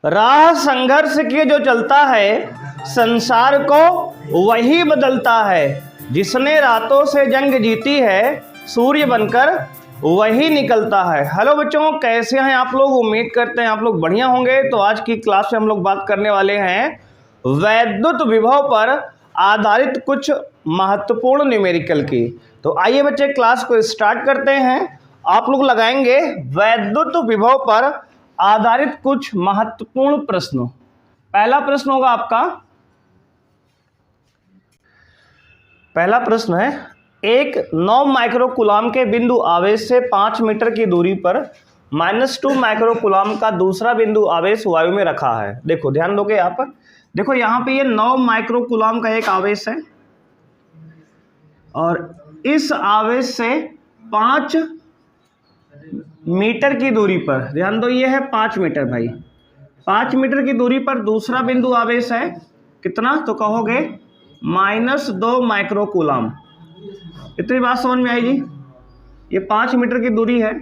राह संघर्ष के जो चलता है, संसार को वही बदलता है। जिसने रातों से जंग जीती है, सूर्य बनकर वही निकलता है। हेलो बच्चों, कैसे हैं आप लोग? उम्मीद करते हैं आप लोग बढ़िया होंगे। तो आज की क्लास में हम लोग बात करने वाले हैं वैद्युत विभव पर आधारित कुछ महत्वपूर्ण न्यूमेरिकल की। तो आइए बच्चे क्लास को स्टार्ट करते हैं। आप लोग लगाएंगे वैद्युत विभव पर आधारित कुछ महत्वपूर्ण प्रश्नों। पहला प्रश्न होगा आपका, पहला प्रश्न है, एक 9 माइक्रोकूलाम के बिंदु आवेश से 5 मीटर की दूरी पर -2 माइक्रोकूलाम का दूसरा बिंदु आवेश वायु में रखा है। देखो ध्यान दोगे यहाँ पर, देखो यहाँ पे ये 9 माइक्रोकूलाम का एक आवेश है और इस आवेश से 5 मीटर की दूरी पर, ध्यान दो ये है 5 मीटर भाई, 5 मीटर की दूरी पर दूसरा बिंदु आवेश है कितना? तो कहोगे -2 माइक्रोकूलाम। इतनी बात समझ में आई जी? ये 5 मीटर की दूरी है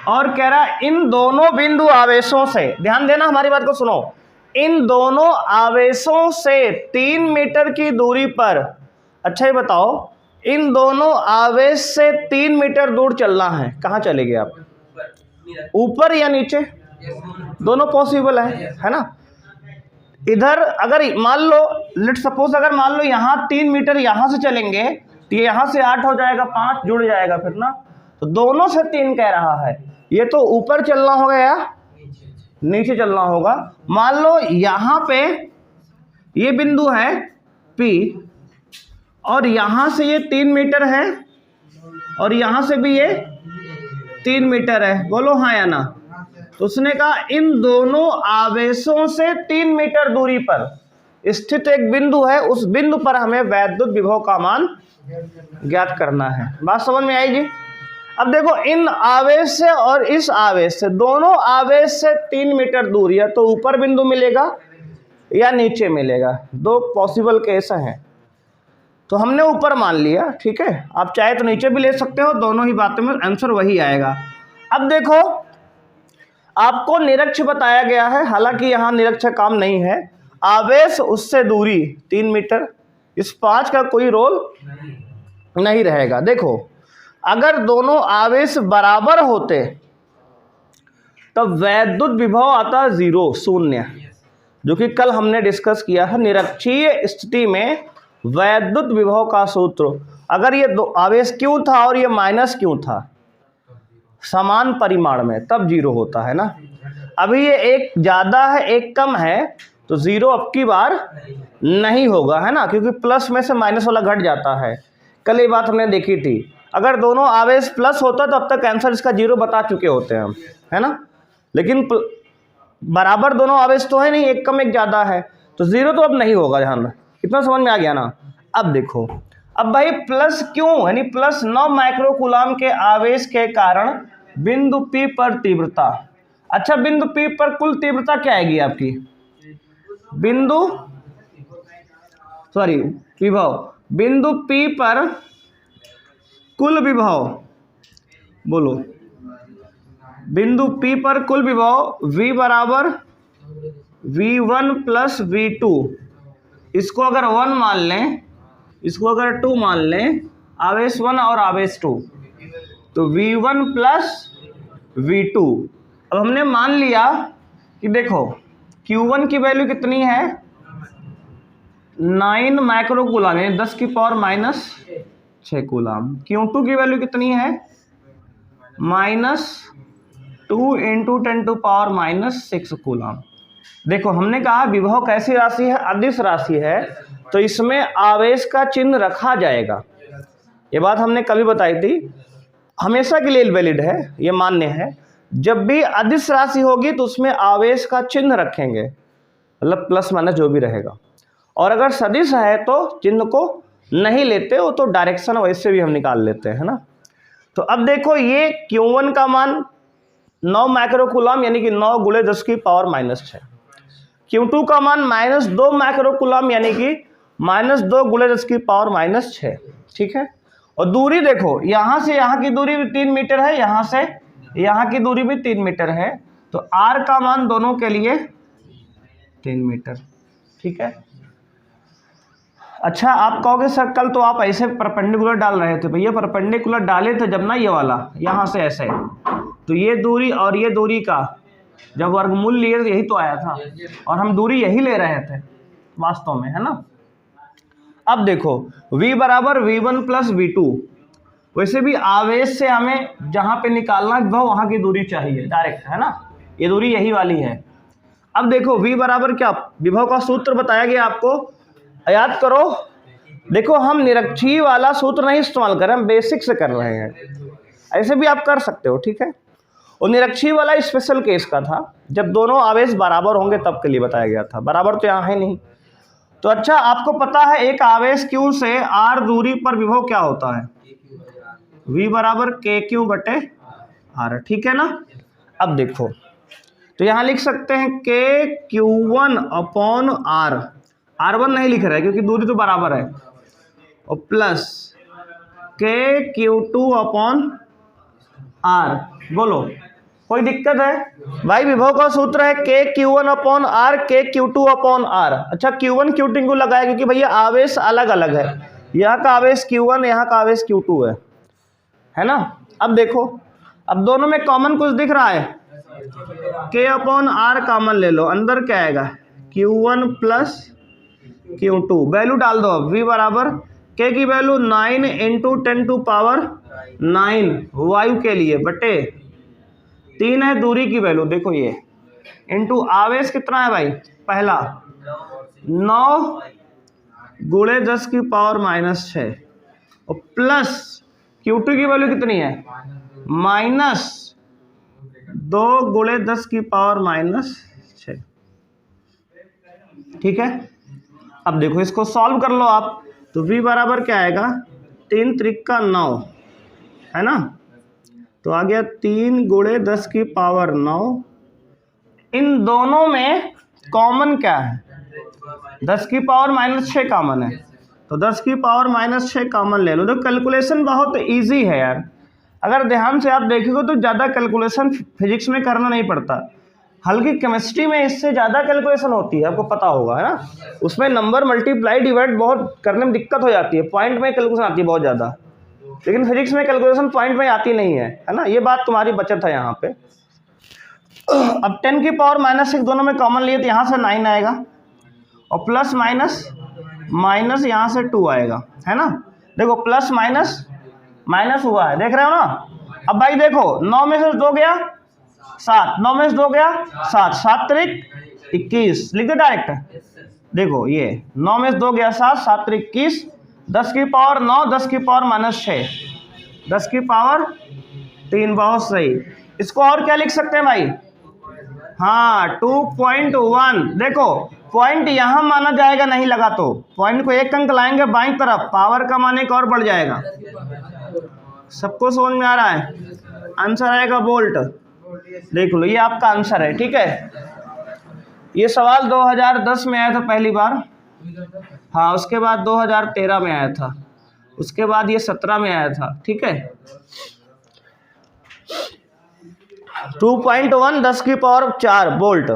और कह रहा है इन दोनों बिंदु आवेशों से, ध्यान देना हमारी बात को सुनो, इन दोनों आवेशों से 3 मीटर की दूरी पर, अच्छा ये बताओ, इन दोनों आवेश से 3 मीटर दूर चलना है। कहाँ चलेंगे आप? ऊपर या नीचे? दोनों पॉसिबल है ना। इधर अगर मान लो, लेट सपोज अगर मान लो यहाँ 3 मीटर यहाँ से चलेंगे तो ये यहाँ से 8 हो जाएगा, 5 जुड़ जाएगा फिर ना। तो दोनों से 3 कह रहा है, ये तो ऊपर चलना होगा या नीचे चलना होगा। मान लो यहाँ पे ये बिंदु है P और यहाँ से ये 3 मीटर है और यहाँ से भी ये 3 मीटर है, बोलो हाँ या ना। तो उसने कहा इन दोनों आवेशों से 3 मीटर दूरी पर स्थित एक बिंदु है, उस बिंदु पर हमें वैद्युत विभव का मान ज्ञात करना है। बात समझ में आई जी? अब देखो इन आवेश से और इस आवेश से, दोनों आवेश से 3 मीटर दूर, या तो ऊपर बिंदु मिलेगा या नीचे मिलेगा। दो पॉसिबल केस हैं, तो हमने ऊपर मान लिया, ठीक है। आप चाहे तो नीचे भी ले सकते हो, दोनों ही बातों में आंसर वही आएगा। अब देखो आपको निरक्ष बताया गया है, हालांकि यहाँ निरक्ष काम नहीं है। आवेश उससे दूरी 3 मीटर, इस 5 का कोई रोल नहीं रहेगा। देखो अगर दोनों आवेश बराबर होते तब वैद्युत विभव आता 0, शून्य, जो कि कल हमने डिस्कस किया है। निरक्षीय स्थिति में वैद्युत विभव का सूत्र, अगर ये दो आवेश क्यों था और ये माइनस क्यों था, समान परिमाण में, तब 0 होता है ना। अभी ये एक ज़्यादा है एक कम है, तो 0 अब की बार नहीं होगा, है ना, क्योंकि प्लस में से माइनस वाला घट जाता है। कल ये बात हमने देखी थी। अगर दोनों आवेश प्लस होता तो अब तक आंसर इसका 0 बता चुके होते हैं हम, है ना। लेकिन बराबर दोनों आवेश तो है नहीं, एक कम एक ज़्यादा है, तो 0 तो अब नहीं होगा। ध्यान, इतना समझ में आ गया ना। अब देखो, अब भाई प्लस क्यों, यानी प्लस 9 माइक्रोकूलाम के आवेश के कारण बिंदु P पर तीव्रता, अच्छा बिंदु P पर कुल तीव्रता क्या आएगी आपकी? विभव, बिंदु P पर कुल विभव, बोलो, बिंदु P पर कुल विभव V बराबर V1 प्लस V2। इसको अगर 1 मान लें, इसको अगर 2 मान लें, आवेश 1 और आवेश 2, तो V1 प्लस V2। अब हमने मान लिया कि देखो Q1 की वैल्यू कितनी है? 9 माइक्रोकूलाम, यानी 10 की पावर -6 कूलाम। Q2 की वैल्यू कितनी है? -2 × 10⁻⁻6 कूलाम। देखो हमने कहा विभव कैसी राशि है? अदिश राशि है, तो इसमें आवेश का चिन्ह रखा जाएगा। ये बात हमने कभी बताई थी, हमेशा के लिए वैलिड है, ये मान्य है। जब भी अदिश राशि होगी तो उसमें आवेश का चिन्ह रखेंगे, मतलब प्लस माइनस जो भी रहेगा। और अगर सदिश है तो चिन्ह को नहीं लेते हो, तो डायरेक्शन वैसे भी हम निकाल लेते हैं ना। तो अब देखो ये Q1 का मान 9 माइक्रोकूलाम, यानी कि 9 × 10⁻⁻6। Q2 का मान -2 माइक्रोकूलाम, यानी कि -2 × 10⁻⁻6, ठीक है। और दूरी देखो, यहाँ से यहाँ की दूरी भी 3 मीटर है, यहाँ से यहाँ की दूरी भी 3 मीटर है, तो R का मान दोनों के लिए 3 मीटर। ठीक है। अच्छा, आप कहोगे सर कल तो आप ऐसे परपेंडिकुलर डाल रहे थे। भैया परपेंडिकुलर डाले थे जब ना, ये वाला यहाँ से ऐसे, तो ये दूरी और ये दूरी का जब वर्गमूल लिए यही तो आया था, और हम दूरी यही ले रहे थे वास्तव में, है ना। अब देखो v बराबर v1 प्लस v2, वैसे भी आवेश से हमें जहाँ पे निकालना विभव वहाँ की दूरी चाहिए डायरेक्ट, है ना, ये दूरी यही वाली है। अब देखो v बराबर क्या, विभव का सूत्र बताया गया आपको, याद करो। देखो हम निरक्षीय वाला सूत्र नहीं इस्तेमाल कर रहे, हम बेसिक से कर रहे हैं, ऐसे भी आप कर सकते हो। ठीक है। और निरक्षीय वाला स्पेशल केस का था, जब दोनों आवेश बराबर होंगे तब के लिए बताया गया था, बराबर तो यहाँ है नहीं। तो अच्छा, आपको पता है एक आवेश Q से r दूरी पर विभव क्या होता है, v बराबर KQ बटे r। ठीक है ना। अब देखो तो यहाँ लिख सकते हैं KQ1 अपॉन r, R1 नहीं लिख रहा है क्योंकि दूरी तो बराबर है, और प्लस KQ2 अपॉन r। बोलो कोई दिक्कत है भाई? विभव का सूत्र है KQ1 upon r, KQ2 upon r। अच्छा, Q1 Q2 को लगाया क्योंकि भैया आवेश अलग अलग है, यहाँ का आवेश Q1, यहाँ का आवेश Q2 है ना। अब देखो, अब दोनों में कॉमन कुछ दिख रहा है, K अपॉन r कॉमन ले लो, अंदर क्या आएगा Q1 प्लस Q2, वैल्यू डाल दो। अब v बराबर K की वैल्यू 9 इंटू 10 टू पावर 9 वायु के लिए बटे 3 है दूरी की वैल्यू, देखो ये, इंटू आवेश कितना है भाई, पहला 9 गुणे 10 की पावर -6, और प्लस Q2 की वैल्यू कितनी है, -2 गुणे 10 की पावर -6। ठीक है। अब देखो इसको सॉल्व कर लो आप, तो v बराबर क्या आएगा, 3 त्रिका 9, है ना, तो आ गया 3 गुणे 10 की पावर 9। इन दोनों में कॉमन क्या है, 10 की पावर -6 कॉमन है, तो 10 की पावर -6 कॉमन ले लो। तो कैलकुलेशन बहुत इजी है यार, अगर ध्यान से आप देखोगे तो ज़्यादा कैलकुलेशन फिजिक्स में करना नहीं पड़ता, हल्की केमिस्ट्री में इससे ज़्यादा कैलकुलेशन होती है, आपको पता होगा, है ना। उसमें नंबर मल्टीप्लाई डिवाइड बहुत करने में दिक्कत हो जाती है, पॉइंट में कैलकुलेशन आती है बहुत ज़्यादा, लेकिन फिजिक्स में कैलकुलेशन पॉइंट में आती नहीं है ना। ये बात तुम्हारी बचत है यहाँ पे। अब 10 की पावर -6 दोनों में कॉमन लिए तो यहाँ से 9 आएगा, और प्लस माइनस यहाँ से 2 आएगा, है ना। देखो प्लस माइनस हुआ है, देख रहे हो ना। अब भाई देखो 9 में से 2 गया 7, 9 में से 2 गया 7, 7 त्रिक 21, लिख दो डायरेक्ट। देखो ये 9 में से 2 गया 7, 7 त्रिक 21, 10 की पावर 9, 10 की पावर -6, 10 की पावर 3, बहुत सही। इसको और क्या लिख सकते हैं भाई, हाँ 2.1। देखो पॉइंट यहाँ माना जाएगा, नहीं लगा तो पॉइंट को एक अंक लाएंगे बाईं तरफ, पावर का मान एक और बढ़ जाएगा। सबको समझ में आ रहा है? आंसर आएगा वोल्ट। देख लो ये आपका आंसर है। ठीक है, ये सवाल 2010 में आया था पहली बार, हाँ उसके बाद 2013 में आया था, उसके बाद ये 17 में आया था। ठीक है, 2.1 10 की पावर 4 वोल्ट।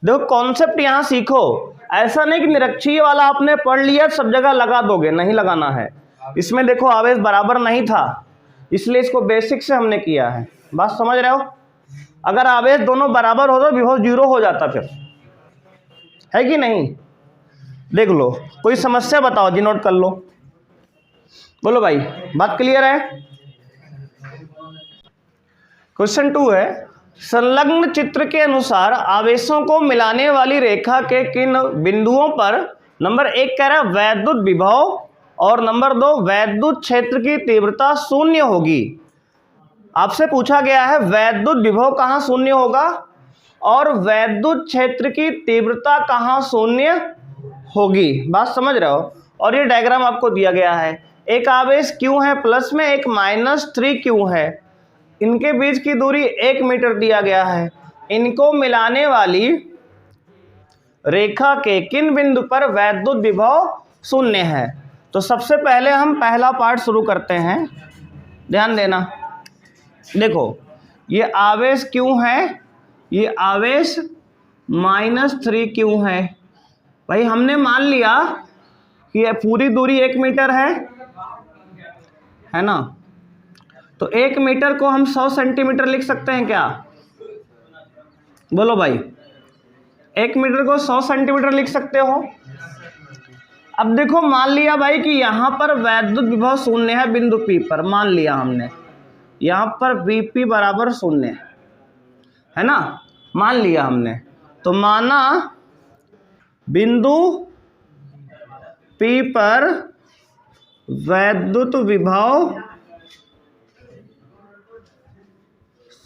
देखो कॉन्सेप्ट यहाँ सीखो, ऐसा नहीं कि निरक्षीय वाला आपने पढ़ लिया सब जगह लगा दोगे, नहीं लगाना है। इसमें देखो आवेश बराबर नहीं था, इसलिए इसको बेसिक से हमने किया है, बात समझ रहे हो। अगर आवेश दोनों बराबर हो तो विभव 0 हो जाता, फिर है कि नहीं। देख लो कोई समस्या बताओ जी, नोट कर लो। बोलो भाई, बात क्लियर है। क्वेश्चन 2 है, संलग्न चित्र के अनुसार आवेशों को मिलाने वाली रेखा के किन बिंदुओं पर, नंबर 1 कह रहा है वैद्युत विभव, और नंबर 2 वैद्युत क्षेत्र की तीव्रता 0 होगी। आपसे पूछा गया है वैद्युत विभव कहाँ 0 होगा और वैद्युत क्षेत्र की तीव्रता कहाँ 0 होगी, बात समझ रहे हो। और ये डायग्राम आपको दिया गया है, एक आवेश Q है प्लस में, एक -3Q है, इनके बीच की दूरी 1 मीटर दिया गया है। इनको मिलाने वाली रेखा के किन बिंदु पर वैद्युत विभव 0 है। तो सबसे पहले हम पहला पार्ट शुरू करते हैं, ध्यान देना। देखो ये आवेश Q है, ये आवेश -3q है। भाई हमने मान लिया कि ये पूरी दूरी 1 मीटर है ना, तो 1 मीटर को हम 100 सेंटीमीटर लिख सकते हैं क्या? बोलो भाई, 1 मीटर को 100 सेंटीमीटर लिख सकते हो। अब देखो, मान लिया भाई कि यहाँ पर वैद्युत विभव शून्य है बिंदु P पर, मान लिया हमने यहाँ पर Vp बराबर शून्य है ना, मान लिया हमने। तो माना बिंदु P पर वैद्युत विभव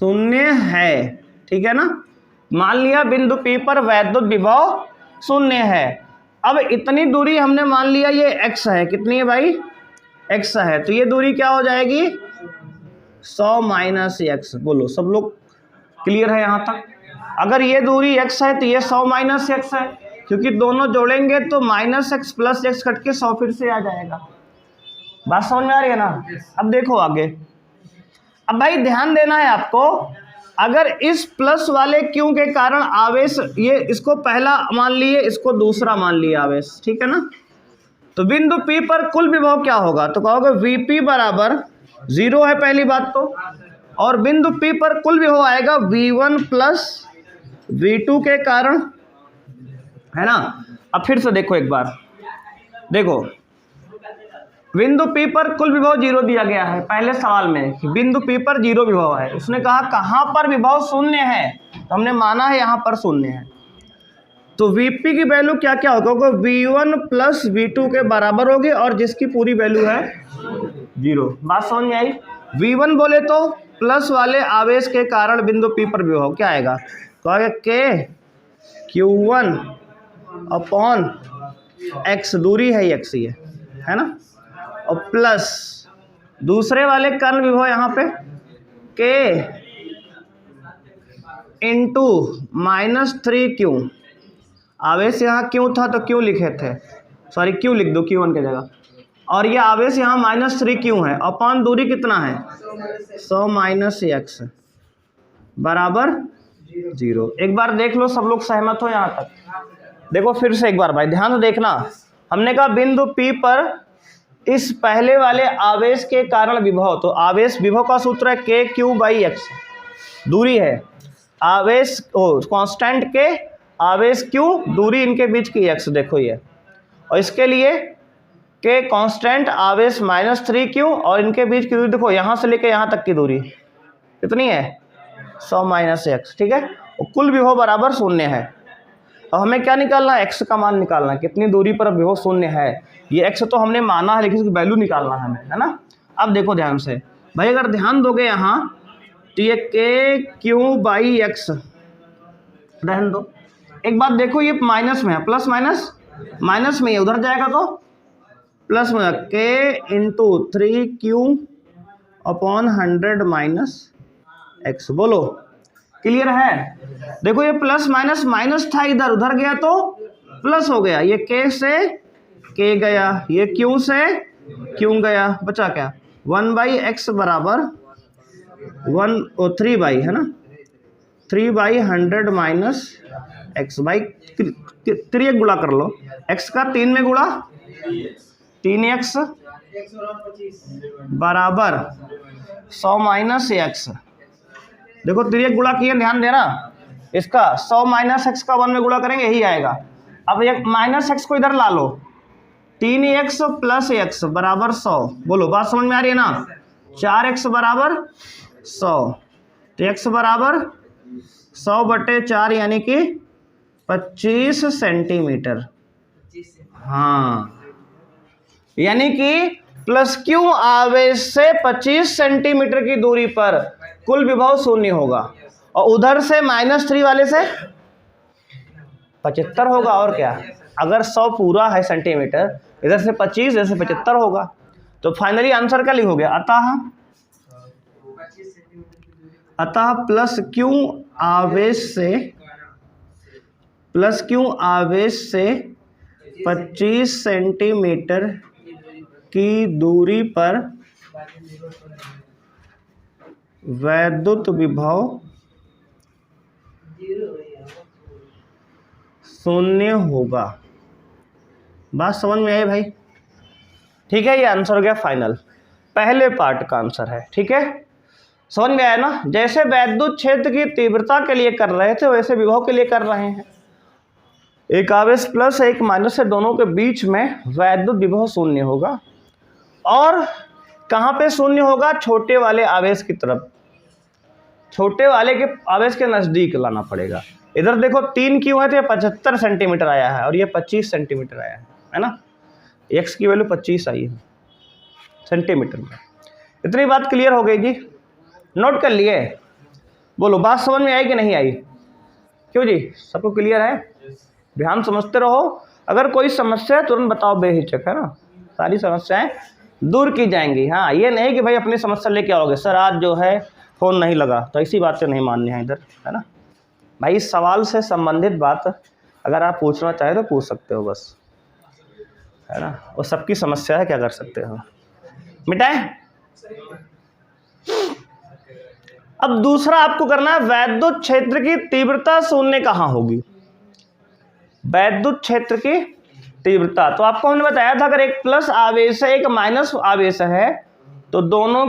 शून्य है, ठीक है ना, मान लिया बिंदु P पर वैद्युत विभव शून्य है। अब इतनी दूरी हमने मान लिया ये x है, कितनी है भाई? x है, तो ये दूरी क्या हो जाएगी? 100 माइनस x। बोलो सब लोग क्लियर है यहाँ तक? अगर ये दूरी x है तो ये 100 माइनस x है, क्योंकि दोनों जोड़ेंगे तो -x प्लस x कट के 100 फिर से आ जाएगा। बात समझ में आ रही है ना? अब देखो आगे। अब भाई ध्यान देना है आपको, अगर इस प्लस वाले क्यू के कारण आवेश, ये इसको पहला मान लिए, इसको दूसरा मान लिया आवेश, ठीक है ना, तो बिंदु P पर कुल विभव क्या होगा? तो कहोगे Vp बराबर 0 है पहली बात तो, और बिंदु P पर कुल विभव आएगा V1 प्लस V2 के कारण, है ना। अब फिर से देखो एक बार, देखो बिंदु P पर कुल विभव 0 दिया गया है पहले सवाल में, कि बिंदु P पर 0 विभव है। उसने कहा कहाँ पर विभव शून्य है, तो हमने माना है यहाँ पर शून्य है। तो Vp की वैल्यू क्या क्या होगा? V1 प्लस V2 के बराबर होगी, और जिसकी पूरी वैल्यू है 0। बात समझ में आई? V1 बोले तो प्लस वाले आवेश के कारण बिंदु P पर विभव क्या आएगा? तो आगे K Q1 अपॉन x, दूरी है x ये, है ना, और प्लस दूसरे वाले कर्ण विभव यहाँ पे K इंटू -3q। आवेश यहाँ क्यों था तो क्यों लिखे थे, सॉरी क्यों लिख दो Q1 की जगह, और ये आवेश यहाँ -3q है, अपॉन दूरी कितना है 100 माइनस x बराबर 0। एक बार देख लो, सब लोग सहमत हो यहाँ तक? देखो फिर से एक बार भाई ध्यान से देखना, हमने कहा बिंदु P पर इस पहले वाले आवेश के कारण विभव, तो आवेश विभव का सूत्र है KQ/x, दूरी है आवेश कांस्टेंट के, आवेश Q, दूरी इनके बीच की x, देखो ये, और इसके लिए K कांस्टेंट, आवेश -3q, और इनके बीच की दूरी देखो यहाँ से लेके यहाँ तक की दूरी कितनी है 100 माइनस x, ठीक है, और कुल विभव बराबर शून्य है। और हमें क्या निकालना है? x का मान निकालना है, कितनी दूरी पर विभव शून्य है। ये x तो हमने माना है, लेकिन इसकी वैल्यू निकालना है हमें, है ना। अब देखो ध्यान से भाई, अगर ध्यान दोगे यहाँ तो ये KQ/x, ध्यान दो एक बात, देखो ये माइनस में है, प्लस माइनस माइनस में, ये उधर जाएगा तो प्लस में, K into 3q upon 100 minus x। बोलो क्लियर है? देखो ये प्लस माइनस माइनस था, इधर उधर गया तो प्लस हो गया, ये K से K गया, ये Q से Q गया, बचा क्या 1/x बराबर 3 है ना, 3/100 माइनस x बाई 3 गुणा कर लो, x का 3 में गुणा 3x बराबर 100 माइनस x। देखो 3 गुणा किए, ध्यान देना, इसका 100 माइनस x का 1 में गुणा करेंगे यही आएगा। अब ये माइनस x को इधर ला लो, 3x प्लस x बराबर 100। बोलो बात समझ में आ रही है ना? 4x बराबर 100, तो x बराबर 100/4 यानी कि 25 सेंटीमीटर। हाँ, यानी कि प्लस Q आवेश से 25 सेंटीमीटर की दूरी पर कुल विभव शून्य होगा, और उधर से -3 वाले से 75 होगा, और क्या, अगर 100 पूरा है सेंटीमीटर, इधर से 25, इधर से 75 होगा। तो फाइनली आंसर क्या लिखोगे? अतः प्लस Q आवेश से 25 सेंटीमीटर की दूरी पर वैद्युत विभव शून्य होगा। बात समझ में आई भाई? ठीक है, ये आंसर हो गया फाइनल, पहले पार्ट का आंसर है। ठीक है, समझ में आया ना? जैसे वैद्युत क्षेत्र की तीव्रता के लिए कर रहे थे वैसे विभव के लिए कर रहे हैं। एक आवेश प्लस एक माइनस से दोनों के बीच में वैद्युत विभव शून्य होगा। और कहाँ पे शून्य होगा? छोटे वाले आवेश की तरफ, छोटे वाले के आवेश के नजदीक लाना पड़ेगा। इधर देखो 3 क्यों है तो 75 सेंटीमीटर आया है और ये 25 सेंटीमीटर आया है ना? एक्स की वैल्यू 25 आई है सेंटीमीटर में। इतनी बात क्लियर हो गई जी? नोट कर लिए? बोलो बात समझ में आई कि नहीं आई? क्यों जी, सबको क्लियर है? ध्यान समझते रहो। अगर कोई समस्या है तुरंत बताओ बेहिचक, है ना? सारी समस्याएं दूर की जाएंगी। हाँ, ये नहीं कि भाई अपनी समस्या लेके आओगे, सर आज जो है फ़ोन नहीं लगा, तो ऐसी बात से नहीं माननी है इधर, है ना भाई? इस सवाल से संबंधित बात अगर आप पूछना चाहे तो पूछ सकते हो बस, है ना? वो सबकी समस्या है, क्या कर सकते हो? मिटाएं। अब दूसरा आपको करना है, वैद्युत क्षेत्र की तीव्रता शून्य कहाँ होगी? वैद्युत क्षेत्र की तीव्रता तो आपको हमने बताया था, अगर एक प्लस आवेश है एक माइनस आवेश है तो दोनों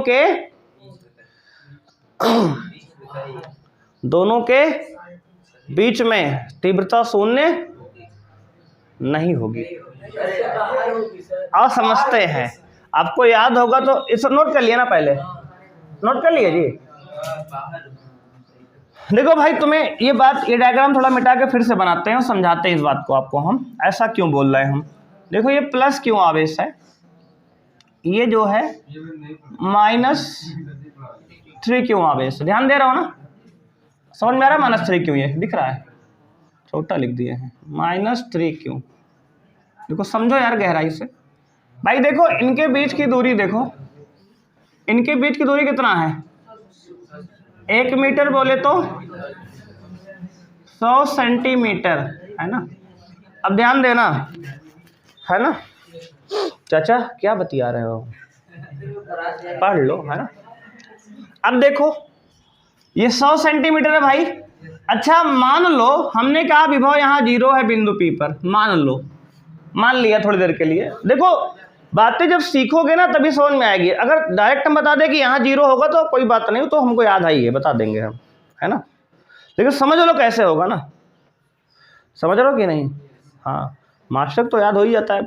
के बीच में तीव्रता शून्य नहीं होगी। आप समझते हैं? आपको याद होगा तो इस नोट कर लिया ना? पहले नोट कर लिया जी। देखो भाई, तुम्हें ये बात, ये डायग्राम थोड़ा मिटा के फिर से बनाते हैं और समझाते हैं इस बात को आपको हम ऐसा क्यों बोल रहे हैं हम। देखो ये प्लस क्यों आवेश है, ये जो है -3 क्यों आवेश, ध्यान दे रहा हो ना? समझ में आ रहा है? -3 क्यों, ये दिख रहा है, छोटा लिख दिए हैं -3 क्यों। देखो समझो यार गहराई से भाई। देखो इनके बीच की दूरी, देखो इनके बीच की दूरी कितना है? 1 मीटर बोले तो 100 सेंटीमीटर, है ना? अब ध्यान देना, है ना? चाचा क्या बतिया रहे हो, पढ़ लो, है ना? अब देखो ये 100 सेंटीमीटर है भाई। अच्छा मान लो हमने कहा विभव यहाँ 0 है बिंदु P पर, मान लिया थोड़ी देर के लिए। देखो बातें जब सीखोगे ना तभी समझ में आएगी। अगर डायरेक्ट हम बता दें कि यहाँ 0 होगा तो कोई बात नहीं, तो हमको याद आई है, बता देंगे हम, है ना? लेकिन समझ लो कैसे होगा ना, समझ रहे हो कि नहीं? हाँ, मास्टर तो याद हो ही जाता है,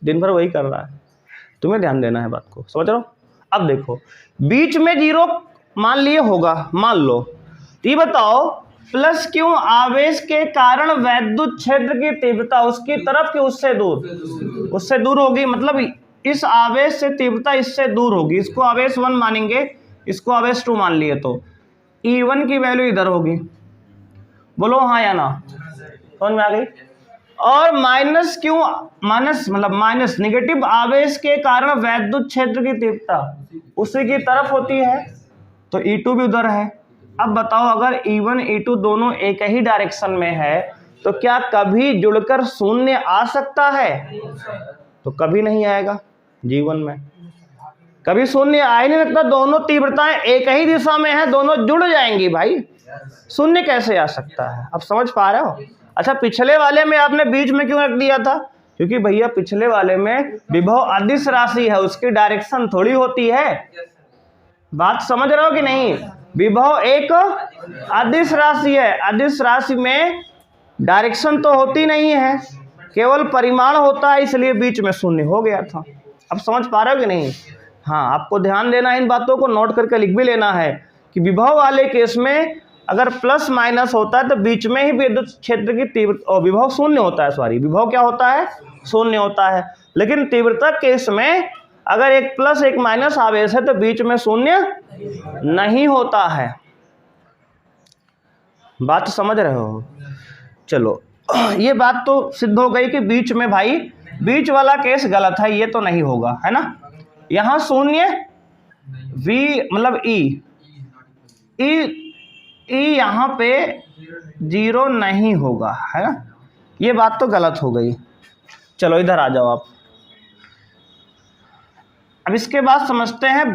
दिन भर वही कर रहा है, तुम्हें ध्यान देना है बात को, समझ रहे हो? अब देखो बीच में 0 मान लिए होगा, मान लो, तो ये बताओ प्लस क्यों आवेश के कारण वैद्युत क्षेत्र की तीव्रता उसकी तरफ कि उससे दूर होगी। मतलब इस आवेश से तीव्रता इससे दूर होगी। इसको आवेश 1 मानेंगे, इसको आवेश 2 मान लिए तो E1 की वैल्यू इधर होगी। बोलो हाँ या ना, समझ में आ गई? और माइनस क्यों, माइनस निगेटिव आवेश के कारण वैद्युत क्षेत्र की तीव्रता उसी की तरफ होती है, तो E2 भी उधर है। अब बताओ अगर E1 E2 दोनों एक ही डायरेक्शन में है तो क्या कभी जुड़कर शून्य आ सकता है? तो कभी नहीं आएगा, जीवन में कभी शून्य आ ही नहीं सकता। दोनों तीव्रताएं एक ही दिशा में है, दोनों जुड़ जाएंगी भाई, शून्य कैसे आ सकता है? अब समझ पा रहे हो? अच्छा पिछले वाले में आपने बीच में क्यों रख दिया था? क्योंकि भैया पिछले वाले में विभव अदिश राशि है, उसकी डायरेक्शन थोड़ी होती है। बात समझ रहे हो कि नहीं? विभव एक अदिश राशि है, अदिश राशि में डायरेक्शन तो होती नहीं है, केवल परिमाण होता है, इसलिए बीच में शून्य हो गया था। अब समझ पा रहे हो कि नहीं? हाँ, आपको ध्यान देना है, इन बातों को नोट करके लिख भी लेना है कि विभव वाले केस में अगर प्लस माइनस होता है तो बीच में ही विद्युत क्षेत्र की तीव्रता विभव शून्य होता है, विभव क्या होता है? शून्य होता है। लेकिन तीव्रता केस में अगर एक प्लस एक माइनस आवेश है तो बीच में शून्य नहीं होता है। बात समझ रहे हो? चलो ये बात तो सिद्ध हो गई कि बीच में भाई, बीच वाला केस गलत है, ये तो नहीं होगा, है ना? यहाँ शून्य V मतलब E यहाँ पे 0 नहीं होगा, है ना? ये बात तो गलत हो गई। चलो इधर आ जाओ आप। अब इसके बाद समझते हैं,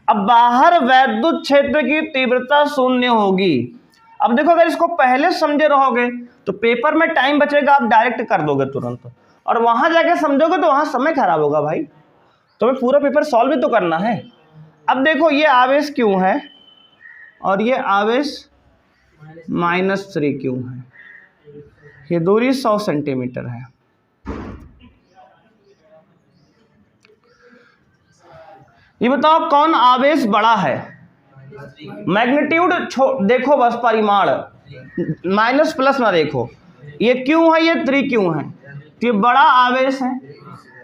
अब बाहर वैद्युत क्षेत्र की तीव्रता शून्य होगी। अब देखो अगर इसको पहले समझे रहोगे तो पेपर में टाइम बचेगा, आप डायरेक्ट कर दोगे तुरंत, और वहां जाके समझोगे तो वहां समय खराब होगा भाई। तो हमें पूरा पेपर सॉल्व भी तो करना है। अब देखो ये आवेश क्यों है और ये आवेश -3 क्यों है, ये दूरी 100 सेंटीमीटर है। ये बताओ कौन आवेश बड़ा है? मैग्नीट्यूड देखो बस, परिमाण माइनस प्लस ना देखो। ये क्यों है, ये 3 क्यों है, तो ये बड़ा आवेश है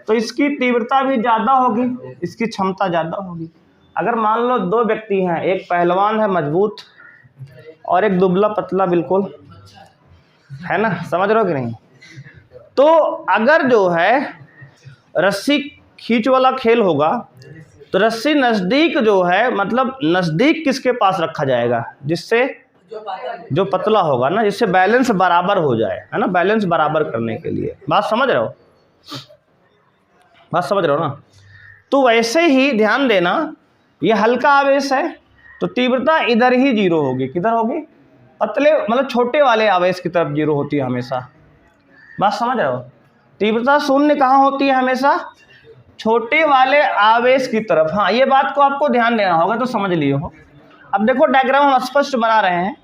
तो इसकी तीव्रता भी ज्यादा होगी, इसकी क्षमता ज्यादा होगी। अगर मान लो 2 व्यक्ति हैं, एक पहलवान है मजबूत और एक दुबला पतला बिल्कुल, है ना, समझ रहे हो कि नहीं? तो अगर जो है रस्सी खींच वाला खेल होगा तो रस्सी नजदीक जो है, मतलब नजदीक किसके पास रखा जाएगा, जिससे जो पतला होगा ना, जिससे बैलेंस बराबर हो जाए, है ना, बैलेंस बराबर करने के लिए। बात समझ रहे हो, बात समझ रहे हो ना? तो वैसे ही ध्यान देना, ये हल्का आवेश है तो तीव्रता इधर ही 0 होगी। किधर होगी? पतले मतलब छोटे वाले आवेश की तरफ 0 होती है हमेशा। बात समझ रहे हो? तीव्रता शून्य कहाँ होती है? हमेशा छोटे वाले आवेश की तरफ। हाँ, ये बात को आपको ध्यान देना होगा, तो समझ लिए हो। अब देखो डायग्राम हम स्पष्ट बना रहे हैं।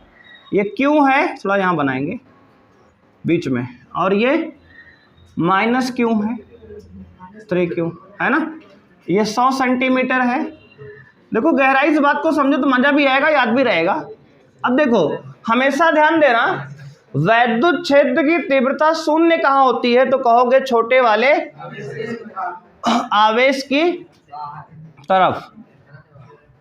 ये क्यों है, थोड़ा यहाँ बनाएंगे बीच में, और ये माइनस क्यों है, 3 क्यों है ना। ये 100 सेंटीमीटर है। देखो गहराई से बात को समझो तो मजा भी आएगा, याद भी रहेगा। अब देखो हमेशा ध्यान देना, वैद्युत क्षेत्र की तीव्रता शून्य कहाँ होती है, तो कहोगे छोटे वाले आवेश की तरफ।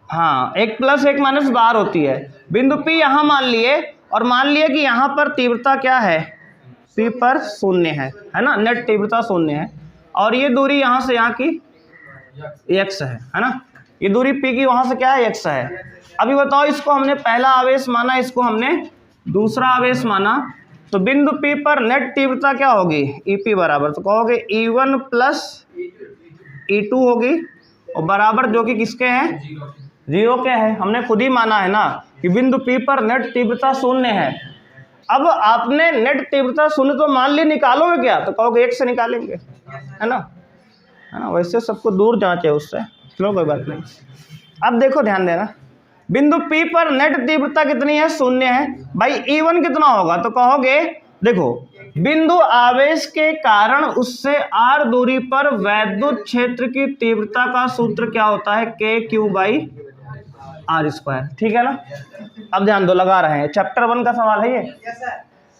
हाँ, एक प्लस एक माइनस बाहर होती है। बिंदु P यहाँ मान लिए, और मान लिए कि यहाँ पर तीव्रता क्या है, P पर शून्य है ना, नेट तीव्रता शून्य है, और ये दूरी यहाँ से यहाँ की x है ना, ये दूरी P की वहाँ से क्या है, x है। अभी बताओ, इसको हमने पहला आवेश माना, इसको हमने दूसरा आवेश माना, तो बिंदु P पर नेट तीव्रता क्या होगी, EP बराबर, तो कहोगे E1 प्लस E2 होगी, और बराबर जो कि किसके हैं, 0 के हैं। हमने खुद ही माना है ना कि बिंदु P पर नेट तीव्रता शून्य है। अब आपने नेट तीव्रता शून्य तो मान ली, निकालोगे क्या, तो कहोगे 1 से निकालेंगे, है ना, वैसे सबको दूर जांचे उससे, चलो कोई बात नहीं। अब देखो ध्यान देना, बिंदु P पर नेट तीव्रता कितनी है, शून्य है। भाई E1 कितना होगा, तो कहोगे देखो बिंदु आवेश के कारण उससे r दूरी पर वैद्युत क्षेत्र की तीव्रता का सूत्र क्या होता है, KQ/r²। ठीक है ना। अब ध्यान दो, लगा रहे हैं, चैप्टर 1 का सवाल है ये।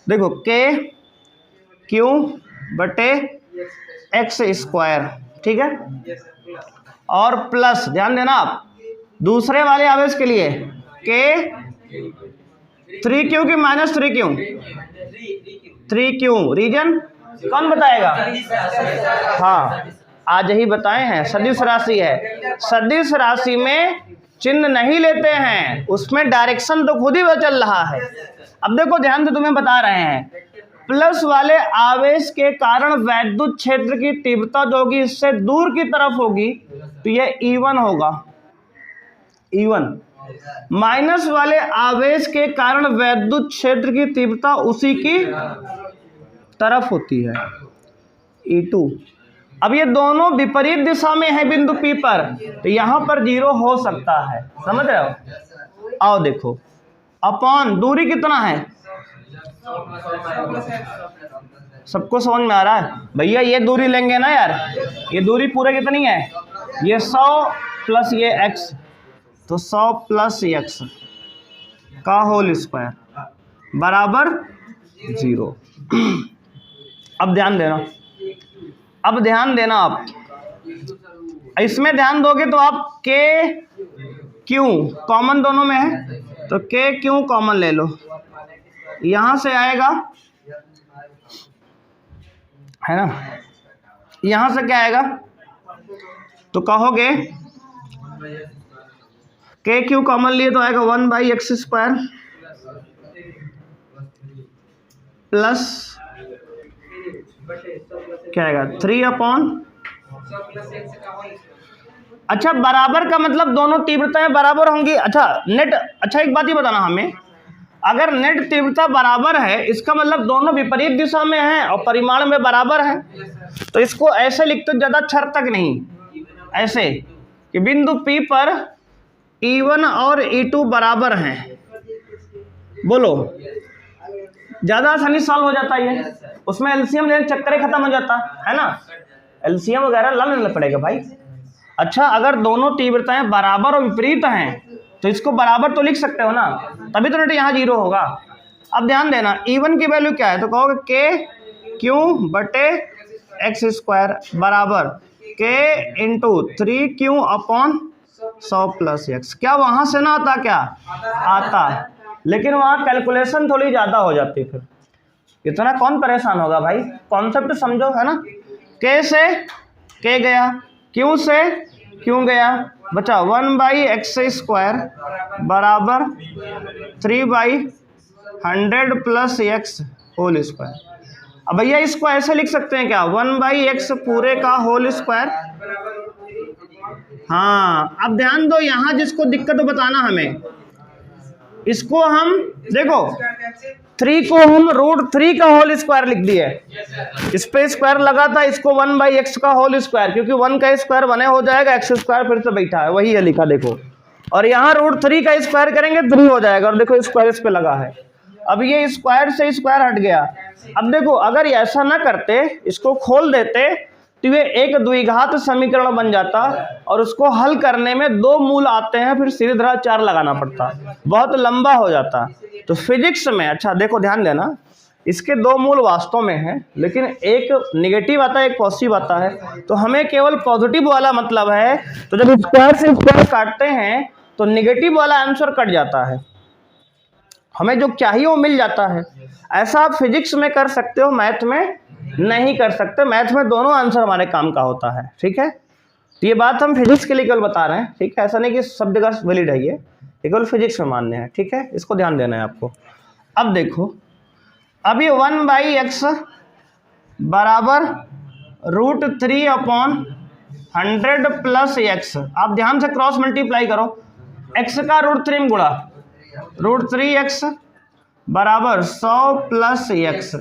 देखो KQ/x², ठीक है, और प्लस ध्यान देना आप दूसरे वाले आवेश के लिए K3Q की -3 क्यों, 3 क्यों, रीजन कौन बताएगा? हाँ, आज ही बताए हैं, सदिश राशि है। सदिश राशि में चिन्ह नहीं लेते हैं, उसमें डायरेक्शन तो खुद ही चल रहा है। अब देखो ध्यान से तुम्हें बता रहे हैं, प्लस वाले आवेश के कारण वैद्युत क्षेत्र की तीव्रता जो होगी इससे दूर की तरफ होगी, तो यह E1 होगा, E1। माइनस वाले आवेश के कारण वैद्युत क्षेत्र की तीव्रता उसी की तरफ होती है, E2। अब ये दोनों विपरीत दिशा में है बिंदु P पर, तो यहां पर 0 हो सकता है, समझ रहे हो? आओ देखो, अपॉन दूरी कितना है, सबको समझ में आ रहा है? भैया ये दूरी लेंगे ना यार, ये दूरी पूरे कितनी है, ये 100 प्लस ये x, तो 100 प्लस x का होल स्क्वायर बराबर 0। अब ध्यान देना, अब ध्यान देना, आप इसमें ध्यान दोगे तो आप K Q कॉमन दोनों में है, तो K Q कॉमन ले लो, यहां से आएगा, है ना, यहां से क्या आएगा, तो कहोगे K Q कॉमन लिए तो आएगा 1/x² प्लस क्या आएगा 3/। अच्छा, बराबर का मतलब दोनों तीव्रताएं बराबर होंगी। अच्छा नेट, अच्छा एक बात ये बताना हमें, अगर नेट तीव्रता बराबर है इसका मतलब दोनों विपरीत दिशा में हैं और परिमाण में बराबर है। तो इसको ऐसे लिखते ज़्यादा क्षर तक नहीं, ऐसे कि बिंदु P पर E1 और E2 बराबर हैं। बोलो, ज़्यादा आसानी सॉल्व हो जाता है ये, उसमें एलसीएम लेने चक्कर खत्म हो जाता है ना, एलसीएम वगैरह ला लेना पड़ेगा भाई। अच्छा, अगर दोनों तीव्रताएं बराबर और विपरीत हैं तो इसको बराबर तो लिख सकते हो ना, तभी तो नेट यहाँ 0 होगा। अब ध्यान देना, E1 की वैल्यू क्या है, तो कहोगे K Q बटे एक्स स्क्वायर बराबर K into 3Q upon 100 plus x. क्या वहाँ से ना आता, क्या आता, लेकिन वहाँ कैलकुलेशन थोड़ी ज़्यादा हो जाती, फिर इतना कौन परेशान होगा भाई, कॉन्सेप्ट समझो, है ना। K से K गया, Q से Q गया, बचा 1/x² बराबर 3/100 प्लस x होल स्क्वायर। अब भैया इसको ऐसे लिख सकते हैं क्या, 1/x पूरे का होल स्क्वायर। हाँ, अब ध्यान दो, यहाँ जिसको दिक्कत हो बताना हमें, इसको हम देखो 3 को हम √3 का होल स्क्वायर लिख दिए, इस पे स्क्वायर लगा था, इसको 1/x का होल स्क्वायर, क्योंकि 1 का स्क्वायर 1 हो जाएगा, x स्क्वायर फिर से बैठा है, वही है लिखा देखो। और यहाँ √3 का स्क्वायर करेंगे 3 हो जाएगा, और देखो स्क्वायर इस पे लगा है। अब ये स्क्वायर से स्क्वायर हट गया। अब देखो, अगर ऐसा ना करते, इसको खोल देते, तो ये एक द्विघात समीकरण बन जाता, और उसको हल करने में 2 मूल आते हैं, फिर सीधे धारा 4 लगाना पड़ता, बहुत लंबा हो जाता। तो फिजिक्स में, अच्छा देखो ध्यान देना, इसके 2 मूल वास्तव में हैं, लेकिन एक निगेटिव आता है, एक पॉजिटिव आता है। तो हमें केवल पॉजिटिव वाला मतलब है, तो जब स्क्वायर से स्क्वायर काटते हैं तो निगेटिव वाला आंसर कट जाता है, हमें जो चाहिए वो मिल जाता है। ऐसा आप फिजिक्स में कर सकते हो, मैथ में नहीं कर सकते। मैथ में दोनों आंसर हमारे काम का होता है, ठीक है। तो ये बात हम फिजिक्स के लिए केवल बता रहे हैं, ठीक है, ऐसा नहीं कि सब जगह वैलिड है, ये केवल फिजिक्स में मान्य है, ठीक है, इसको ध्यान देना है आपको। अब देखो, अभी 1/x बराबर √3 अपॉन 100 प्लस x, आप ध्यान से क्रॉस मल्टीप्लाई करो, x का √3 में गुणा, √3x बराबर 100 प्लस x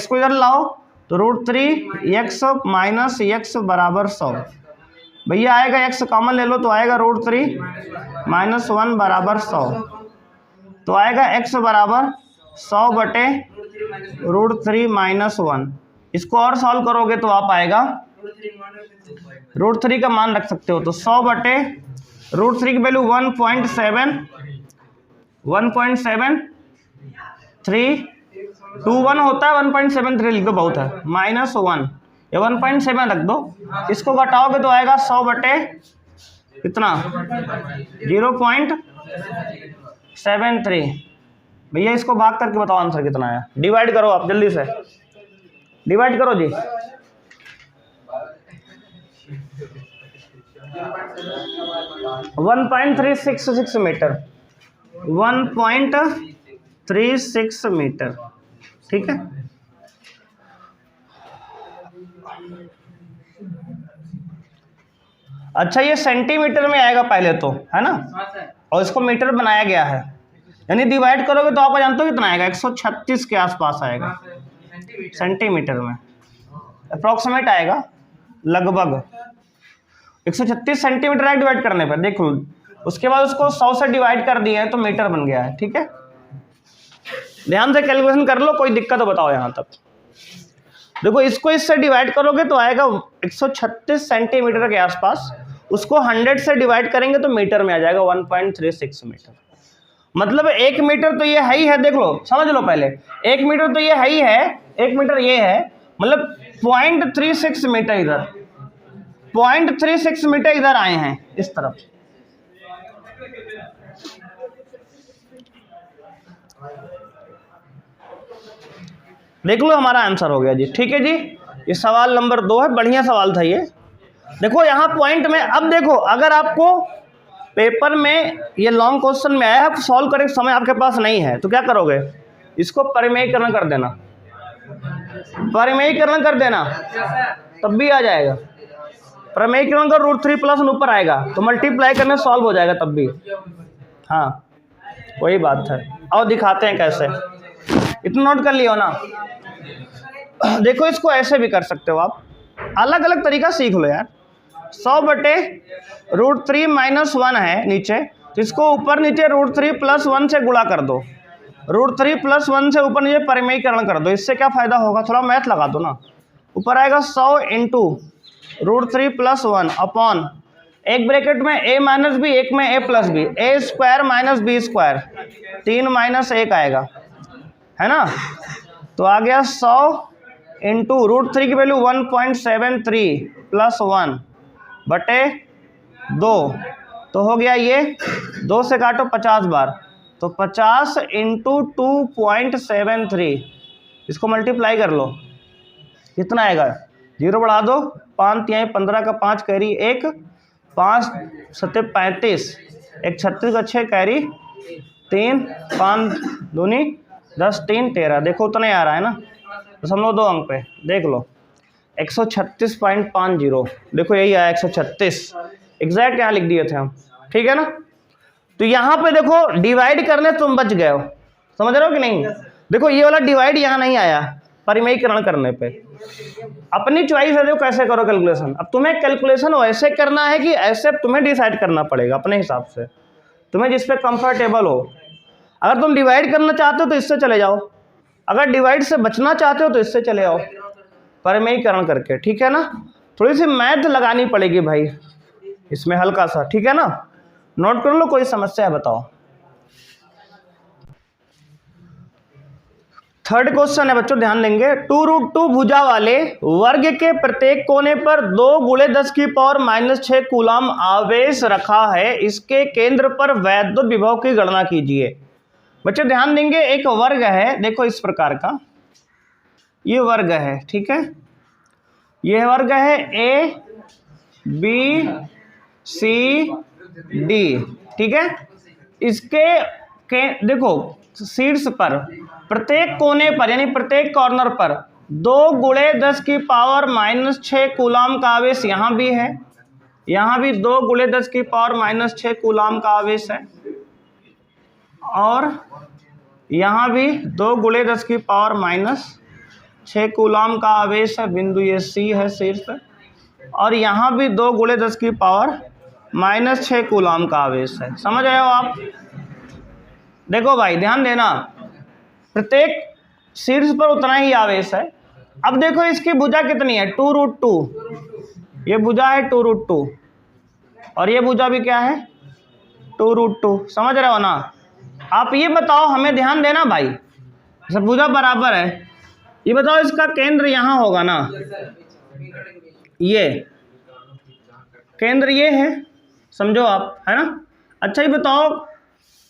को इधर लाओ, तो √3x माइनस x बराबर 100। भैया आएगा x कॉमन ले लो, तो आएगा √3 माइनस 1 बराबर 100, तो आएगा x बराबर 100 बटे √3 माइनस 1। इसको और सॉल्व करोगे तो आप आएगा, √3 का मान रख सकते हो, तो 100 बटे √3 की वैल्यू 1.7321 होता है, 1.73 लिख दो, बहुत है, माइनस 1, ये 1.7 रख दो, इसको घटाओगे तो आएगा 100 बटे कितना 0.73। भैया इसको भाग करके बताओ आंसर कितना है, डिवाइड करो आप जल्दी से, डिवाइड करो जी। 1.366 मीटर, 1.36 मीटर, ठीक है। अच्छा, ये सेंटीमीटर में आएगा पहले तो, है ना, और इसको मीटर बनाया गया है, यानी डिवाइड करोगे तो आप जानते हो कितना आएगा, 136 के आसपास आएगा सेंटीमीटर में, अप्रोक्सीमेट आएगा लगभग 136 सेंटीमीटर है डिवाइड करने पर। देखो, उसके बाद उसको 100 से डिवाइड कर दिए हैं तो मीटर बन गया है, ठीक है। ध्यान से कैलकुलेशन कर लो, कोई दिक्कत हो बताओ यहाँ तक। देखो, इसको इससे डिवाइड करोगे तो आएगा 136 सेंटीमीटर के आसपास, उसको 100 से डिवाइड करेंगे तो मीटर में आ जाएगा 1.36 मीटर। मतलब 1 मीटर तो ये है ही है, देख लो, समझ लो पहले, 1 मीटर तो ये है ही है, 1 मीटर ये है, मतलब 0.36 मीटर इधर, 0.36 मीटर इधर आए हैं इस तरफ। देख लो, हमारा आंसर हो गया जी, ठीक है जी। ये सवाल नंबर 2 है, बढ़िया सवाल था ये। देखो यहाँ पॉइंट में, अब देखो, अगर आपको पेपर में ये लॉन्ग क्वेश्चन में आया है, सॉल्व करने समय आपके पास नहीं है, तो क्या करोगे, इसको परिमेयीकरण कर देना, परिमेयीकरण कर देना, तब भी आ जाएगा। परिमेयीकरण का √3 प्लस ऊपर आएगा तो मल्टीप्लाई करने सॉल्व हो जाएगा तब भी। हाँ, वही बात है। और दिखाते हैं कैसे, इतना नोट कर लियो ना। देखो इसको ऐसे भी कर सकते हो आप, अलग अलग तरीका सीख लो यार। 100/√3 - 1 है नीचे, तो इसको ऊपर नीचे √3 + 1 से गुणा कर दो। √3 + 1 से ऊपर नीचे परिमेयीकरण कर दो। इससे क्या फायदा होगा, थोड़ा मैथ लगा दो ना। ऊपर आएगा 100 × √3 + 1 अपॉन, एक ब्रैकेट में a - b, एक में a + b, a² - b², 3 - 1 आएगा, है ना। तो आ गया 100 × √3 की वैल्यू 1.73 + 1/2, तो हो गया ये 2 से काटो 50 बार, तो 50 × 2.73, इसको मल्टीप्लाई कर लो, कितना आएगा, 0 बढ़ा दो, 5 × 15 का 5 कैरी 1, 5 × 7 = 35, 1 36 का 6 कैरी 3, 5 दूनी 10, 3 13, देखो उतना ही आ रहा है ना। दशमलव 2 अंक पे देख लो 136.50, देखो यही आया 136, एग्जैक्ट यहाँ लिख दिए थे हम, ठीक है ना। तो यहाँ पे देखो डिवाइड करने तुम बच गए हो, समझ रहे हो कि नहीं। देखो ये वाला डिवाइड यहाँ नहीं आया, परिमेयीकरण करने पे अपनी चॉइस है, देखो कैसे करो कैलकुलेशन। अब तुम्हें कैलकुलेशन वैसे करना है कि ऐसे, तुम्हें डिसाइड करना पड़ेगा अपने हिसाब से, तुम्हें जिस पे कंफर्टेबल हो। अगर तुम डिवाइड करना चाहते हो तो इससे चले जाओ, अगर डिवाइड से बचना चाहते हो तो इससे चले आओ, परिमेयीकरण करके, ठीक है ना। थोड़ी सी मैथ लगानी पड़ेगी भाई इसमें हल्का सा, ठीक है ना। नोट कर लो, कोई समस्या है बताओ। थर्ड क्वेश्चन है बच्चों, ध्यान देंगे। 2√2 भुजा वाले वर्ग के प्रत्येक कोने पर 2 × 10⁻⁻6 कूलम आवेश रखा है, इसके केंद्र पर वैद्युत विभव की गणना कीजिए। बच्चों ध्यान देंगे, एक वर्ग है, देखो इस प्रकार का, ये वर्ग है, ठीक है। ये वर्ग है A B C D, ठीक है। इसके देखो शीर्ष पर प्रत्येक कोने पर यानी प्रत्येक कॉर्नर पर 2 × 10⁻⁻6 कूलम का आवेश यहाँ भी है, यहाँ भी 2 × 10⁻⁻6 कूलम का आवेश है, और यहाँ भी 2 × 10⁻⁻6 कूलम का आवेश है। बिंदु ये C है शीर्ष पर, और यहाँ भी 2 × 10⁻⁻6 कूलम का आवेश है। समझ रहे हो आप। देखो भाई ध्यान देना, प्रत्येक शीर्ष पर उतना ही आवेश है। अब देखो इसकी भुजा कितनी है, 2√2, ये भुजा है 2√2, और ये भुजा भी क्या है 2√2, समझ रहे हो ना। आप ये बताओ, हमें ध्यान देना भाई, सब भुजा बराबर है, ये बताओ इसका केंद्र यहाँ होगा ना, ये केंद्र ये है, समझो आप, है ना। अच्छा ये बताओ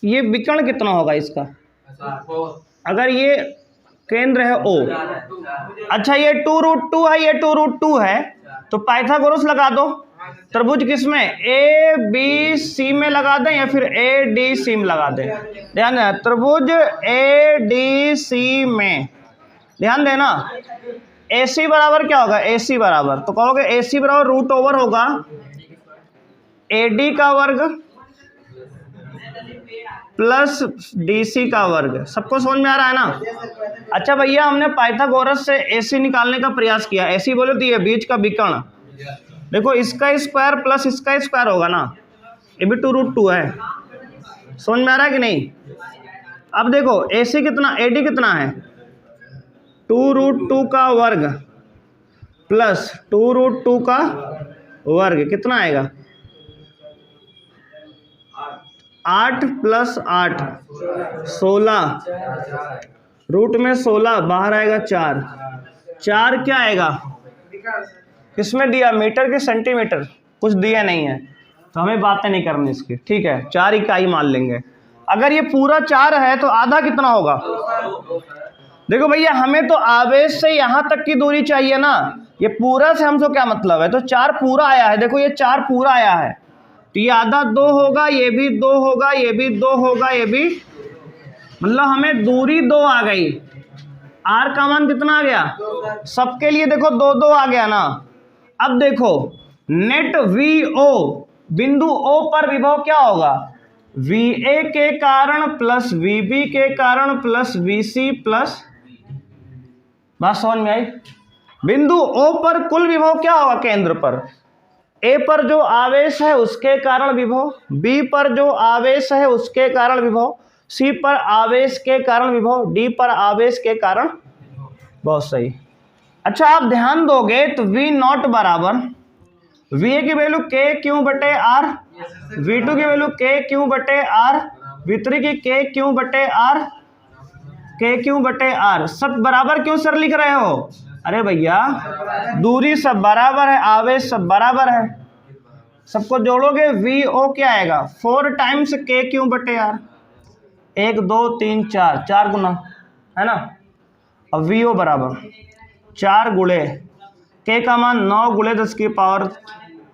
ये विकर्ण कितना होगा इसका, अगर ये केंद्र है O, अच्छा ये 2√2 है, ये 2√2 है, तो पाइथागोरस लगा दो। त्रिभुज किसमें, A B C में लगा दें या फिर A D C में लगा दें। ध्यान देना, त्रिभुज A D C में, ध्यान देना। AC बराबर क्या होगा, AC बराबर, तो कहोगे AC बराबर √ओवर होगा AD का वर्ग प्लस DC का वर्ग। सबको समझ में आ रहा है ना। अच्छा भैया हमने पाइथागोरस से AC निकालने का प्रयास किया, AC बोले तो ये बीच का विकर्ण, देखो इसका स्क्वायर प्लस इसका स्क्वायर होगा ना, ये भी 2√2 है, समझ में आ रहा है कि नहीं। अब देखो AC कितना, AD कितना है, 2√2 का वर्ग प्लस 2√2 का वर्ग, कितना आएगा 8 + 8 16, रूट में 16 बाहर आएगा 4, 4 क्या आएगा, किसमें दिया, मीटर के सेंटीमीटर, कुछ दिया नहीं है तो हमें बातें नहीं करनी इसकी, ठीक है। 4 इकाई मान लेंगे। अगर ये पूरा 4 है तो आधा कितना होगा, देखो भैया हमें तो आवेश से यहाँ तक की दूरी चाहिए ना, ये पूरा से हमको क्या मतलब है, तो 4 पूरा आया है, देखो ये 4 पूरा आया है, तो ये आधा 2 होगा, ये भी 2 होगा, ये भी 2 होगा, ये भी, मतलब हमें दूरी 2 आ गई। R का मान कितना आ गया, सबके लिए देखो 2 2 आ गया ना। अब देखो नेट VO, बिंदु O पर विभव क्या होगा, VA के कारण प्लस VB के कारण प्लस VC प्लस, बात समझ में आई? बिंदु O पर कुल विभव क्या होगा? केंद्र पर A पर जो आवेश है उसके कारण विभव, B पर जो आवेश है उसके कारण विभव, C पर आवेश के कारण विभव, D पर आवेश के कारण। बहुत सही। अच्छा, आप ध्यान दोगे तो V नॉट बराबर VA की वैल्यू K क्यों बटे R, V2 की वैल्यू K क्यों बटे R, V3 की K क्यों बटे R, K क्यों बटे R, सब बराबर क्यों सर लिख रहे हो? अरे भैया दूरी सब बराबर है, आवेश सब बराबर है, सबको जोड़ोगे VO क्या आएगा? 4 टाइम्स K क्यों बटे R, 1 2 3 4, 4 गुना, है ना। अब VO बराबर 4 गुणे K का मान 9 गुणे 10 की पावर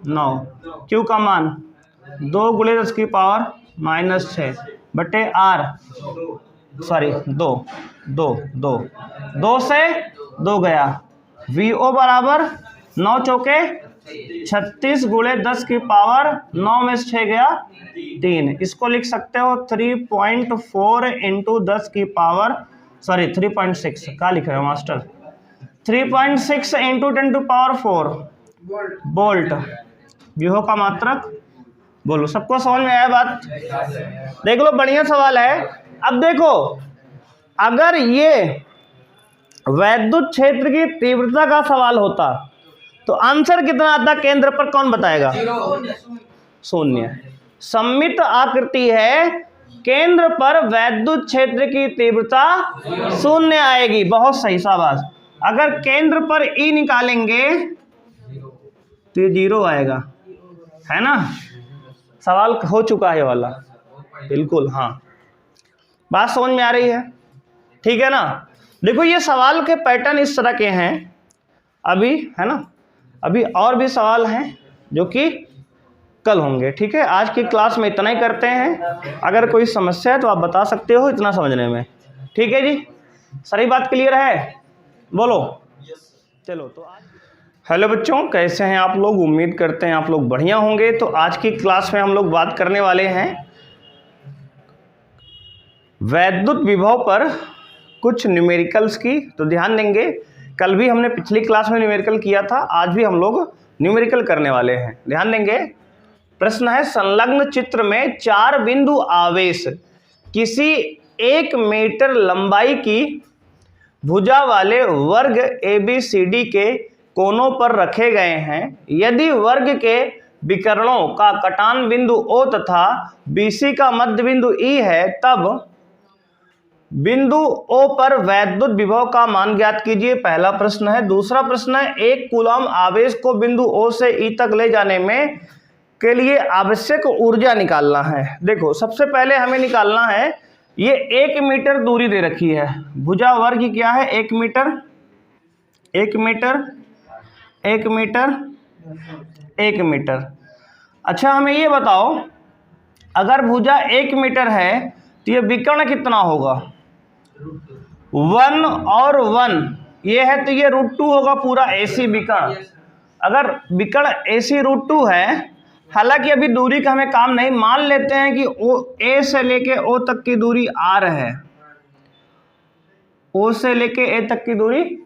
9, Q का मान 2 गुणे 10 की पावर -6 बटे R, सॉरी 2 2 2 2 से 2 गया। VO बराबर 9 चौके 36 गुणे 10 की पावर 9 में से 6 गया 3। इसको लिख सकते हो 3.4 इंटू 10 की पावर, सॉरी 3.6, क्या लिख रहे हो master? 3.6 into 10 to power 4 volt विभव का मात्रक। बोलो, सबको समझ में आया बात? देख लो, बढ़िया सवाल है। अब देखो, अगर ये वैद्युत क्षेत्र की तीव्रता का सवाल होता तो आंसर कितना आता केंद्र पर, कौन बताएगा? 0। सममित आकृति है, केंद्र पर वैद्युत क्षेत्र की तीव्रता 0 आएगी। बहुत सही, शाबाश। अगर केंद्र पर E निकालेंगे तो ये 0 आएगा, है ना। सवाल हो चुका है वाला, बिल्कुल। हाँ, बात समझ में आ रही है? ठीक है ना। देखो, ये सवाल के पैटर्न इस तरह के हैं अभी, है ना। अभी और भी सवाल हैं जो कि कल होंगे। ठीक है, आज की क्लास में इतना ही करते हैं। अगर कोई समस्या है तो आप बता सकते हो इतना समझने में। ठीक है जी, सारी बात क्लियर है? बोलो। चलो, तो आज हेलो बच्चों, कैसे हैं आप लोग? उम्मीद करते हैं आप लोग बढ़िया होंगे। तो आज की क्लास में हम लोग बात करने वाले हैं वैद्युत विभव पर कुछ न्यूमेरिकल्स की। तो ध्यान देंगे, कल भी हमने पिछली क्लास में न्यूमेरिकल किया था, आज भी हम लोग न्यूमेरिकल करने वाले हैं। ध्यान देंगे। प्रश्न है, संलग्न चित्र में 4 बिंदु आवेश किसी 1 मीटर लंबाई की भुजा वाले वर्ग ABCD के कोनों पर रखे गए हैं। यदि वर्ग के विकर्णों का कटान बिंदु O तथा BC का मध्य बिंदु E है, तब बिंदु O पर वैद्युत विभव का मान ज्ञात कीजिए। पहला प्रश्न है। दूसरा प्रश्न है, 1 कूलम आवेश को बिंदु O से E तक ले जाने में के लिए आवश्यक ऊर्जा निकालना है। देखो, सबसे पहले हमें निकालना है, ये 1 मीटर दूरी दे रखी है, भुजा वर्ग क्या है? 1 मीटर 1 मीटर 1 मीटर 1 मीटर। अच्छा, हमें ये बताओ, अगर भुजा 1 मीटर है तो ये विकर्ण कितना होगा? 1 और 1 ये है, तो ये √2 होगा पूरा AC विकर्ण। अगर विकर्ण AC √2 है, हालांकि अभी दूरी का हमें काम नहीं, मान लेते हैं कि A से लेके O तक की दूरी R है, O से लेके A तक की दूरी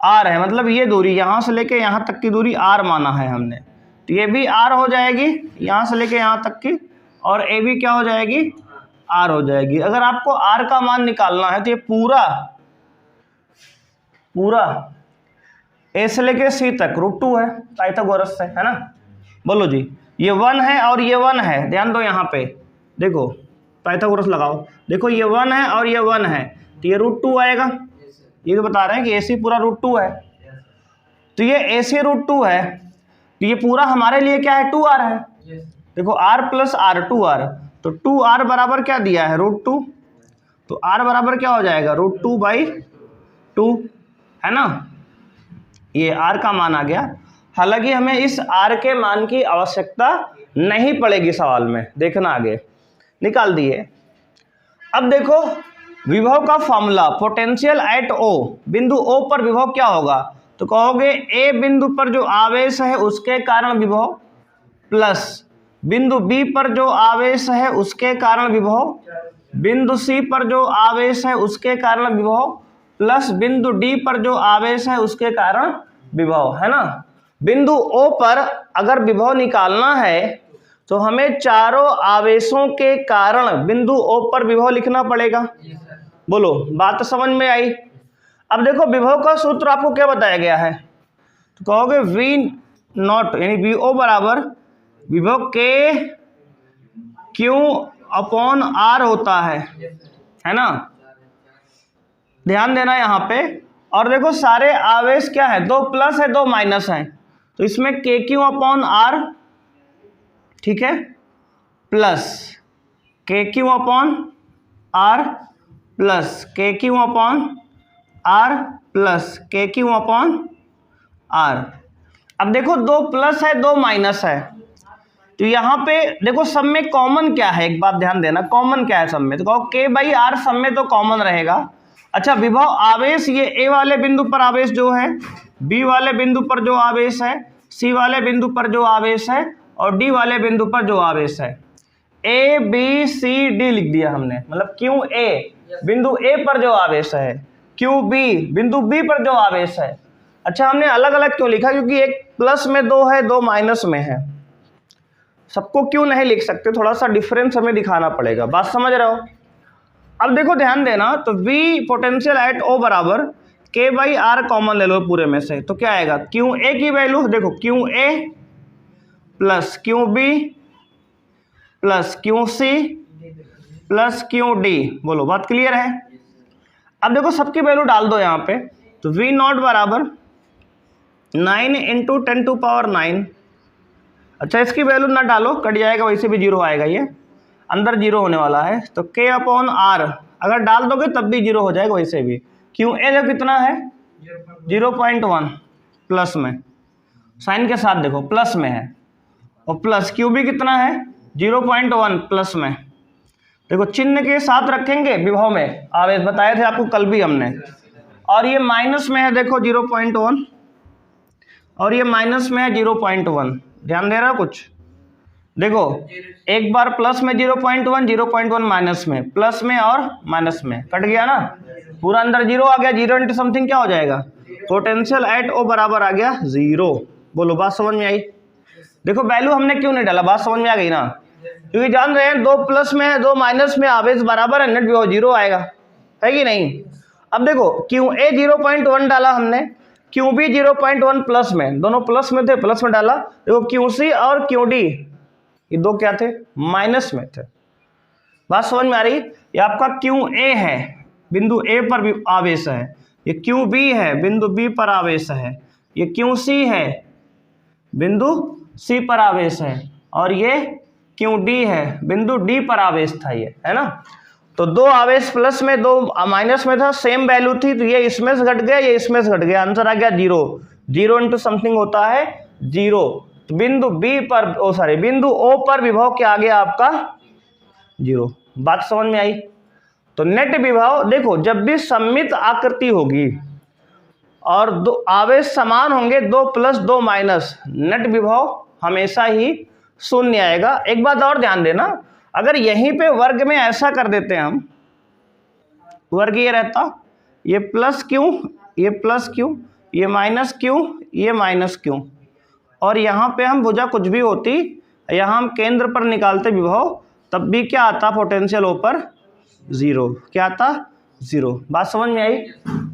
R है, मतलब ये दूरी यहाँ से लेके यहाँ तक की दूरी R माना है हमने, तो ये भी R हो जाएगी यहाँ से लेके यहाँ तक की, और A भी क्या हो जाएगी? R हो जाएगी। अगर आपको R का मान निकालना है तो ये पूरा A से लेके C तक √2 है, पाइथागोरस से, है ना। बोलो जी, ये 1 है और ये 1 है, ध्यान दो यहाँ पे, देखो पाइथागोरस लगाओ। देखो, ये 1 है और ये 1 है, तो ये √2 आएगा। ये तो बता रहे हैं कि AC पूरा √2 है, तो ये AC √2 है, तो ये पूरा हमारे लिए क्या है? 2R है। देखो, R + R 2R, तो 2R बराबर क्या दिया है? √2, तो R बराबर क्या हो जाएगा? √2/2, है ना। ये R का मान आ गया। हालांकि हमें इस R के मान की आवश्यकता नहीं पड़ेगी सवाल में, देखना आगे। निकाल दिए। अब देखो, विभव का फॉर्मूला, पोटेंशियल एट O, बिंदु O पर विभव क्या होगा? तो कहोगे A बिंदु पर जो आवेश है उसके कारण विभव प्लस बिंदु बी पर जो आवेश है उसके कारण विभव, बिंदु सी पर जो आवेश है उसके कारण विभव, प्लस बिंदु डी पर जो आवेश है उसके कारण विभव, है ना। बिंदु ओ पर अगर विभव निकालना है तो हमें चारों आवेशों के कारण बिंदु ओ पर विभव लिखना पड़ेगा। बोलो, बात समझ में आई। अब देखो विभव का सूत्र आपको क्या बताया गया है, तो कहोगे वी नॉट यानी वी ओ बराबर विभव के क्यू अपॉन आर होता है ना। ध्यान देना यहाँ पे। और देखो सारे आवेश क्या है, दो प्लस है दो माइनस है, तो इसमें के क्यू अपॉन आर, ठीक है, प्लस के क्यू अपॉन आर प्लस के क्यू अपॉन आर प्लस के क्यू अपॉन आर। अब देखो दो प्लस है दो माइनस है, तो यहाँ पे देखो सब में कॉमन क्या है, एक बात ध्यान देना, कॉमन क्या है सब में, तो कहो के बाई आर सब में तो कॉमन रहेगा। अच्छा विभव आवेश, ये ए वाले बिंदु पर आवेश जो है, बी वाले बिंदु पर जो आवेश है, सी वाले बिंदु पर जो आवेश है और डी वाले बिंदु पर जो आवेश है, ए बी सी डी लिख दिया हमने, मतलब क्यू ए बिंदु ए पर जो आवेश है, क्यू बी बिंदु बी पर जो आवेश है। अच्छा हमने अलग अलग क्यों लिखा, क्योंकि एक प्लस में दो है दो माइनस में है, सबको क्यों नहीं लिख सकते, थोड़ा सा डिफरेंस हमें दिखाना पड़ेगा, बात समझ रहे हो। अब देखो ध्यान देना, तो V पोटेंशियल एट O बराबर K बाई आर कॉमन ले लो पूरे में से, तो क्या आएगा, क्यू ए की वैल्यू देखो q a plus q b plus q c plus q d. बोलो बात क्लियर है। अब देखो सबकी वैल्यू डाल दो यहाँ पे, तो V नॉट बराबर 9 इंटू 10 टू पावर 9। अच्छा इसकी वैल्यू ना डालो, कट जाएगा, वैसे भी जीरो आएगा, ये अंदर जीरो होने वाला है, तो K अपॉन आर अगर डाल दोगे तब भी जीरो हो जाएगा वैसे भी। क्यू ए जो कितना है 0.1 प्लस में, साइन के साथ देखो प्लस में है, और प्लस क्यू बी कितना है 0.1 प्लस में, देखो चिन्ह के साथ रखेंगे विभव में, आवेश बताए थे आपको कल भी हमने। और ये माइनस में है देखो 0.1, और ये माइनस में है 0.1, ध्यान दे रहा हो कुछ, देखो एक बार प्लस में 0.1 0.1 माइनस में, प्लस में और माइनस में, कट गया ना, पूरा अंदर जीरो आ गया, जीरो इंटू समथिंग क्या हो जाएगा, पोटेंशियल एट ओ बराबर आ गया जीरो। बोलो बात समझ में आई। देखो वैल्यू हमने क्यों नहीं डाला, बात समझ में आ गई ना, क्योंकि जान रहे हैं दो प्लस में है दो माइनस में, आवेश बराबर है, नेट विभव जीरो आएगा, है कि नहीं। अब देखो क्यू ए 0.1 डाला हमने, क्यू बी 0.1 प्लस में, दोनों प्लस में थे, प्लस में डाला। देखो क्यू सी और क्यू डी ये दो क्या थे, माइनस में थे। बात समझ में आ रही। ये आपका क्यू ए है, बिंदु ए पर भी आवेश है, ये क्यू बी है, बिंदु बी पर आवेश है, ये क्यू सी है, बिंदु सी पर आवेश है, और ये क्यू डी है, बिंदु डी पर आवेश था, ये है ना। तो दो आवेश प्लस में दो माइनस में था, सेम वैल्यू थी, तो ये इसमें से घट गया ये इसमें से घट गया, आंसर आ गया जीरो। जीरो इंटू समथिंग होता है जीरो। तो बिंदु बी पर बिंदु ओ पर विभव क्या आ गया आपका जीरो। बात समझ में आई। तो नेट विभव देखो, जब भी सममित आकृति होगी और दो आवेश समान होंगे, दो प्लस दो माइनस, नेट विभव हमेशा ही शून्य आएगा। एक बात और ध्यान देना, अगर यहीं पे वर्ग में ऐसा कर देते हैं हम, वर्ग ये रहता, ये प्लस क्यों, ये प्लस क्यों, ये माइनस क्यों, ये माइनस क्यों, और यहाँ पे हम भुजा कुछ भी होती, यहाँ हम केंद्र पर निकालते विभव, तब भी क्या आता, पोटेंशियल ऊपर जीरो, क्या आता जीरो। बात समझ में आई।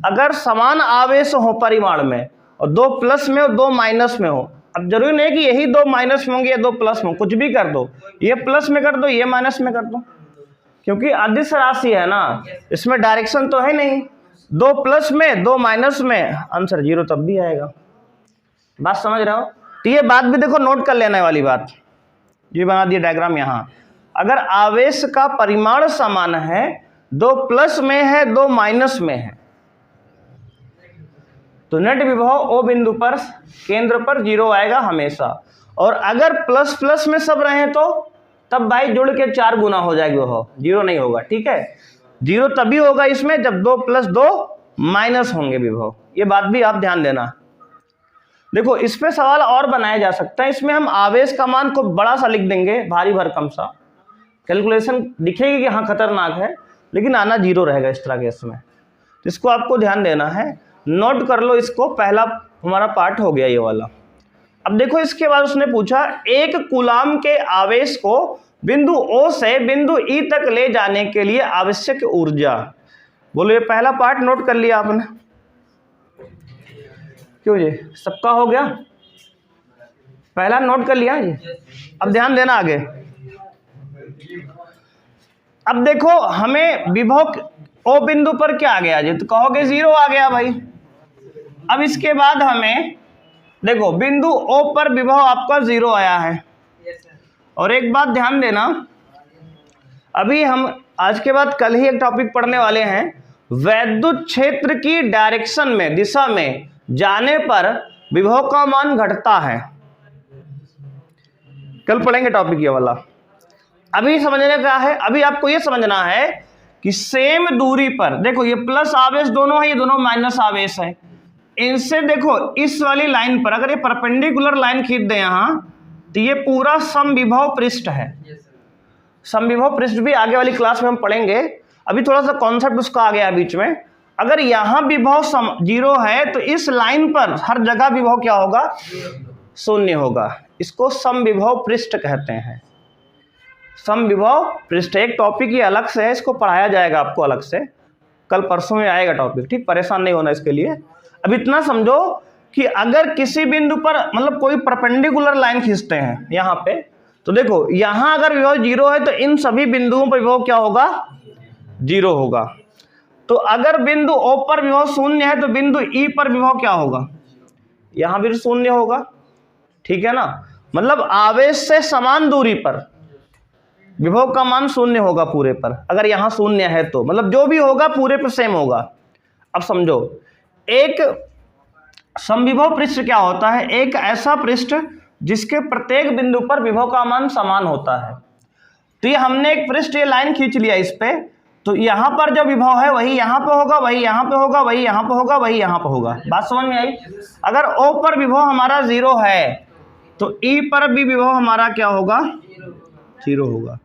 अगर समान आवेश हो परिमाण में और दो प्लस में और दो माइनस में हो, अब जरूरी नहीं कि यही दो माइनस में होंगे या दो प्लस में, कुछ भी कर दो, ये प्लस में कर दो ये माइनस में कर दो, क्योंकि अदिश राशि है ना, इसमें डायरेक्शन तो है नहीं, दो प्लस में दो माइनस में, आंसर जीरो तब भी आएगा। बात समझ रहे हो। तो ये बात भी देखो नोट कर लेने वाली बात, ये बना दिया डायग्राम यहाँ। अगर आवेश का परिमाण समान है, दो प्लस में है दो माइनस में है, तो नेट विभव ओ बिंदु पर केंद्र पर जीरो आएगा हमेशा। और अगर प्लस प्लस में सब रहे तो तब भाई जुड़ के 4 गुना हो जाएगी विभव, जीरो नहीं होगा, ठीक है। जीरो तभी होगा इसमें जब दो प्लस दो माइनस होंगे विभव, ये बात भी आप ध्यान देना। देखो इस पे सवाल और बनाया जा सकता है। इसमें हम आवेश का मान को बड़ा सा लिख देंगे, भारी भरकम सा, कैलकुलेशन दिखेगी कि हाँ खतरनाक है, लेकिन आना जीरो रहेगा इस तरह के इसमें। तो इसको आपको ध्यान देना है, नोट कर लो इसको। पहला हमारा पार्ट हो गया ये वाला। अब देखो इसके बाद उसने पूछा 1 कूलाम के आवेश को बिंदु O से बिंदु E तक ले जाने के लिए आवश्यक ऊर्जा। बोलो ये पहला पार्ट नोट कर लिया आपने? क्यों जी, सबका हो गया? पहला नोट कर लिया जी। अब ध्यान देना आगे। अब देखो हमें विभव O बिंदु पर क्या आ गया जी, तो कहोगे 0 आ गया भाई। अब इसके बाद हमें देखो बिंदु O पर विभव आपका 0 आया है। और एक बात ध्यान देना, अभी हम आज के बाद कल ही एक टॉपिक पढ़ने वाले हैं, वैद्युत क्षेत्र की डायरेक्शन में, दिशा में जाने पर विभव का मान घटता है। कल पढ़ेंगे टॉपिक ये वाला। अभी समझने का है, अभी आपको ये समझना है कि सेम दूरी पर, देखो ये प्लस आवेश दोनों है, ये दोनों माइनस आवेश है। इनसे देखो इस वाली लाइन पर अगर ये परपेंडिकुलर लाइन खींच दें यहां, तो ये पूरा समविभव पृष्ठ है। समविभव पृष्ठ भी आगे वाली क्लास में हम पढ़ेंगे। अभी थोड़ा सा कॉन्सेप्ट उसका आ गया बीच में। अगर यहां विभव 0 है तो इस लाइन पर हर जगह विभव क्या होगा? 0 होगा। इसको समविभव पृष्ठ कहते हैं। समविभव पृष्ठ एक टॉपिक ही अलग से है, इसको पढ़ाया जाएगा आपको अलग से, कल परसों में आएगा टॉपिक, ठीक? परेशान नहीं होना इसके लिए। अब इतना समझो कि अगर किसी बिंदु पर मतलब कोई परपेंडिकुलर लाइन खींचते हैं यहाँ पे, तो देखो यहाँ अगर विभव 0 है तो इन सभी बिंदुओं पर विभव क्या होगा? 0 होगा। तो अगर बिंदु O पर विभव 0 है तो बिंदु E पर विभव क्या होगा? यहाँ भी 0 होगा, ठीक है ना? मतलब आवेश से समान दूरी पर विभव का मान 0 होगा पूरे पर। अगर यहाँ 0 है तो मतलब जो भी होगा पूरे पर सेम होगा। अब समझो, एक समविभव पृष्ठ क्या होता है? एक ऐसा पृष्ठ जिसके प्रत्येक बिंदु पर विभव का मान समान होता है। तो ये हमने एक पृष्ठ, ये लाइन खींच लिया इस पे, तो यहाँ पर जो विभव है वही यहाँ पे होगा, वही यहाँ पे होगा, वही यहाँ पे होगा, वही यहाँ पे होगा। बात समझ में आई? अगर O पर विभव हमारा 0 है तो E पर भी विभव हमारा क्या होगा? 0 होगा।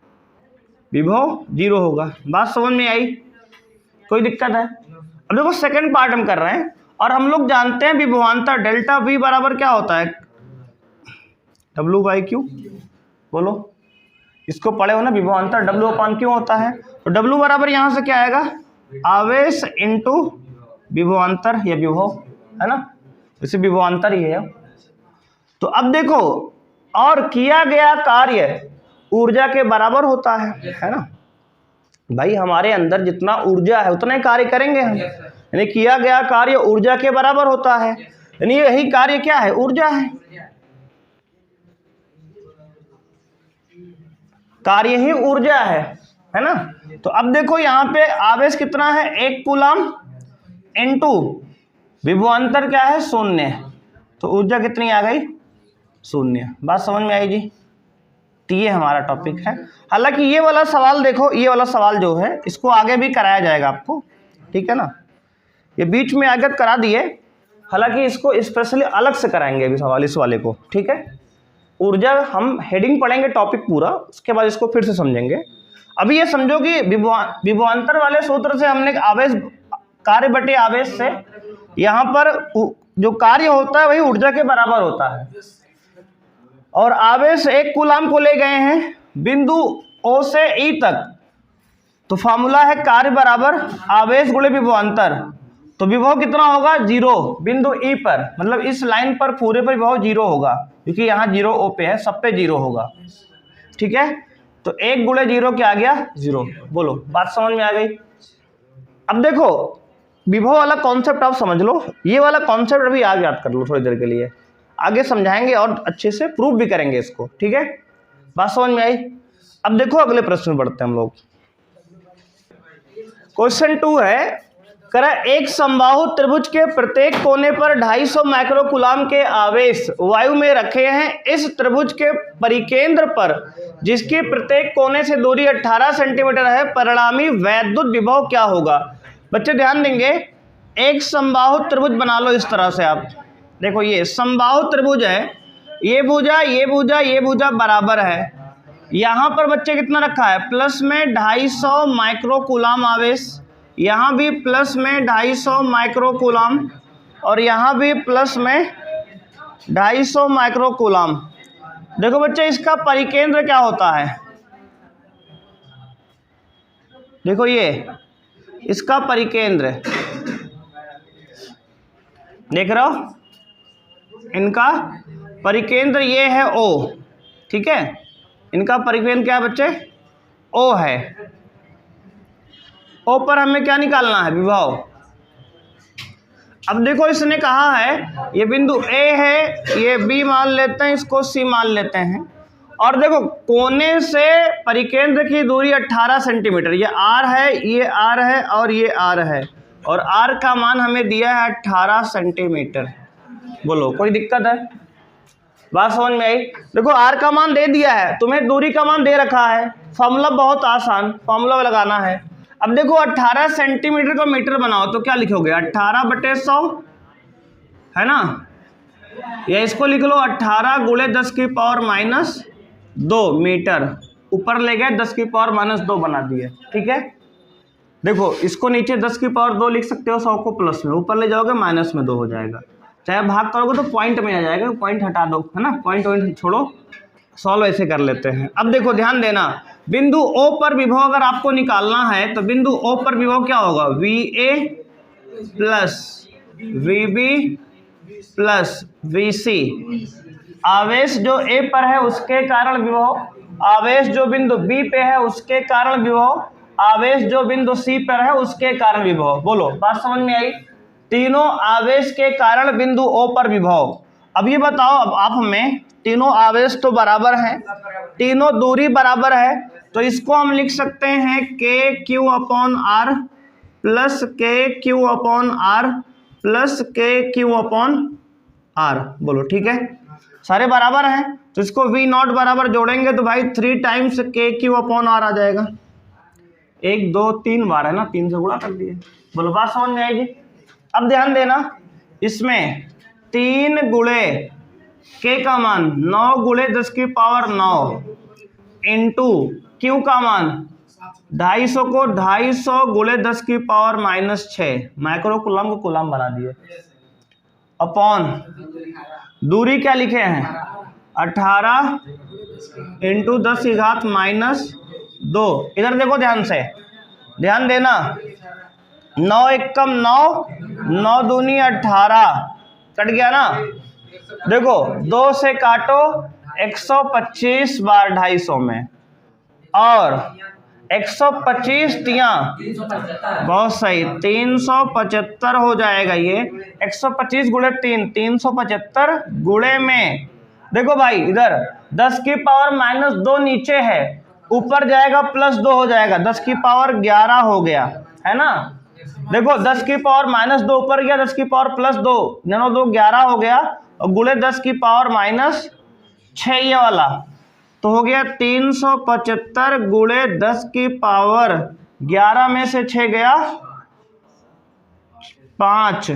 विभव 0 होगा। बात समझ में आई? कोई दिक्कत है? अब देखो सेकंड पार्ट हम कर रहे हैं और हम लोग जानते हैं विभवांतर डेल्टा V बराबर क्या होता है? W/Q। बोलो, इसको पढ़े हो ना, विभवांतर W/Q होता है। तो W बराबर यहाँ से क्या आएगा? आवेश इंटू विभवांतर, या विभव है ना, इसे विभवांतर ही है। तो अब देखो, और किया गया कार्य ऊर्जा के बराबर होता है ना भाई? हमारे अंदर जितना ऊर्जा है उतना ही कार्य करेंगे हम, यानी किया गया कार्य ऊर्जा के बराबर होता है, यानी यही कार्य क्या है? ऊर्जा है। कार्य ही ऊर्जा है ना? तो अब देखो यहाँ पे आवेश कितना है? 1 कूलाम इंटू विभवांतर क्या है? 0। तो ऊर्जा कितनी आ गई? 0। बात समझ में आई जी? तो ये हमारा टॉपिक है। हालांकि ये वाला सवाल देखो, ये वाला सवाल जो है इसको आगे भी कराया जाएगा आपको, ठीक है ना? ये बीच में आगत करा दिए, हालांकि इसको स्पेशली अलग से कराएंगे अभी सवाल इस वाले को, ठीक है? ऊर्जा हम हेडिंग पढ़ेंगे टॉपिक पूरा, उसके बाद इसको फिर से समझेंगे। अभी ये समझो कि विभवांतर वाले सूत्र से हमने आवेश, कार्य बटे आवेश से यहाँ पर जो कार्य होता है वही ऊर्जा के बराबर होता है। और आवेश 1 कूलाम को ले गए हैं बिंदु O से E तक, तो फॉर्मूला है कार्य बराबर आवेश गुणे विभवांतर। तो विभव कितना होगा? 0 बिंदु E पर, मतलब इस लाइन पर पूरे पर विभव 0 होगा, क्योंकि यहाँ 0 O पे है, सब पे 0 होगा, ठीक है? तो 1 गुणे 0 क्या आ गया? 0। बोलो, बात समझ में आ गई? अब देखो विभव वाला कॉन्सेप्ट आप समझ लो, ये वाला कॉन्सेप्ट अभी आप याद कर लो थोड़ी देर के लिए, आगे समझाएंगे और अच्छे से प्रूव भी करेंगे इसको, ठीक है? बात समझ में आई? अब देखो अगले प्रश्न में बढ़ते हैं हम लोग। क्वेश्चन 2 है, करा एक समबाहु त्रिभुज के प्रत्येक कोने पर 250 माइक्रोकूलाम के आवेश वायु में रखे हैं। इस त्रिभुज के परिकेंद्र पर, जिसके प्रत्येक कोने से दूरी 18 सेंटीमीटर है, परिणामी वैद्युत विभव क्या होगा? बच्चे ध्यान देंगे, एक समबाहु त्रिभुज बना लो इस तरह से आप, देखो ये समबाहु त्रिभुज है, ये भुजा ये भुजा ये भुजा बराबर है। यहाँ पर बच्चे कितना रखा है, प्लस में 250 माइक्रो कूलाम आवेश, यहाँ भी प्लस में 250 माइक्रो कूलाम और यहाँ भी प्लस में 250 माइक्रो कूलाम। देखो बच्चे इसका परिकेंद्र क्या होता है, देखो ये इसका परिकेंद्र देख रहे हो, इनका परिकेंद्र ये है O, ठीक है, इनका परिकेंद्र क्या है बच्चे, O है। O पर हमें क्या निकालना है, विभव। अब देखो इसने कहा है ये बिंदु A है, ये B मान लेते हैं, इसको C मान लेते हैं, और देखो कोने से परिकेंद्र की दूरी 18 सेंटीमीटर, ये R है, ये R है और ये R है, और R का मान हमें दिया है 18 सेंटीमीटर। बोलो कोई दिक्कत है, बात समझ में आई। देखो R का मान दे दिया है, तुम्हें दूरी का मान दे रखा है, फॉर्मूला बहुत आसान, फॉर्मूला लगाना है। अब देखो 18 सेंटीमीटर को मीटर बनाओ तो क्या लिखोगे, 18/100 है ना, या इसको लिख लो 18 × 10⁻² मीटर, ऊपर ले गए 10⁻² बना दिए, ठीक है। देखो इसको नीचे 10⁻² लिख सकते हो, 100 को प्लस में, ऊपर ले जाओगे माइनस में 2 हो जाएगा, चाहे भाग करोगे तो पॉइंट में आ जाएगा, पॉइंट हटा दो, है ना, पॉइंट छोड़ो, सॉल्व ऐसे कर लेते हैं। अब देखो ध्यान देना, बिंदु O पर विभव अगर आपको निकालना है तो बिंदु O पर विभव क्या होगा, VA plus VB plus VC। आवेश जो A पर है उसके कारण विभव, आवेश जो बिंदु B पे है उसके कारण विभव, आवेश जो बिंदु C पर है उसके कारण विभव। बोलो बात समझ में आई, तीनों आवेश के कारण बिंदु O पर विभव। अब ये बताओ, अब आप हमें तीनों आवेश तो बराबर हैं, तीनों दूरी बराबर है, तो इसको हम लिख सकते हैं KQ/R plus KQ/R plus KQ/R। बोलो ठीक है, सारे बराबर हैं, तो इसको V0 बराबर जोड़ेंगे तो भाई 3 टाइम्स KQ/R आ जाएगा। 1 2 3 बार है ना, 3 से गुणा कर दिए। बोलो बात समझ में आएगी। अब ध्यान देना, इसमें 3 गुणे K का मान 9 × 10⁻9 इंटू Q का मान 250 को 250 × 10⁻6 माइक्रो कूलम को कूलम बना दिए, अपॉन दूरी क्या लिखे हैं 18 × 10⁻²। इधर देखो ध्यान से, ध्यान देना, 9 एकम 9, 9 दूनी 18, कट गया ना। देखो 2 से काटो, 125 बार 250 में, और 125 तियां बहुत सही 375 हो जाएगा। ये 125 × 3 375 गुणे में, देखो भाई इधर 10⁻² नीचे है, ऊपर जाएगा +2 हो जाएगा, 10⁻11 हो गया, है ना। देखो 10⁻² ऊपर गया, 10⁻+2 नैनो 2 11 हो गया, और गुणे 10⁻6 ये वाला, तो हो गया 375 गुणे 10⁻11 में से 6 गया 5।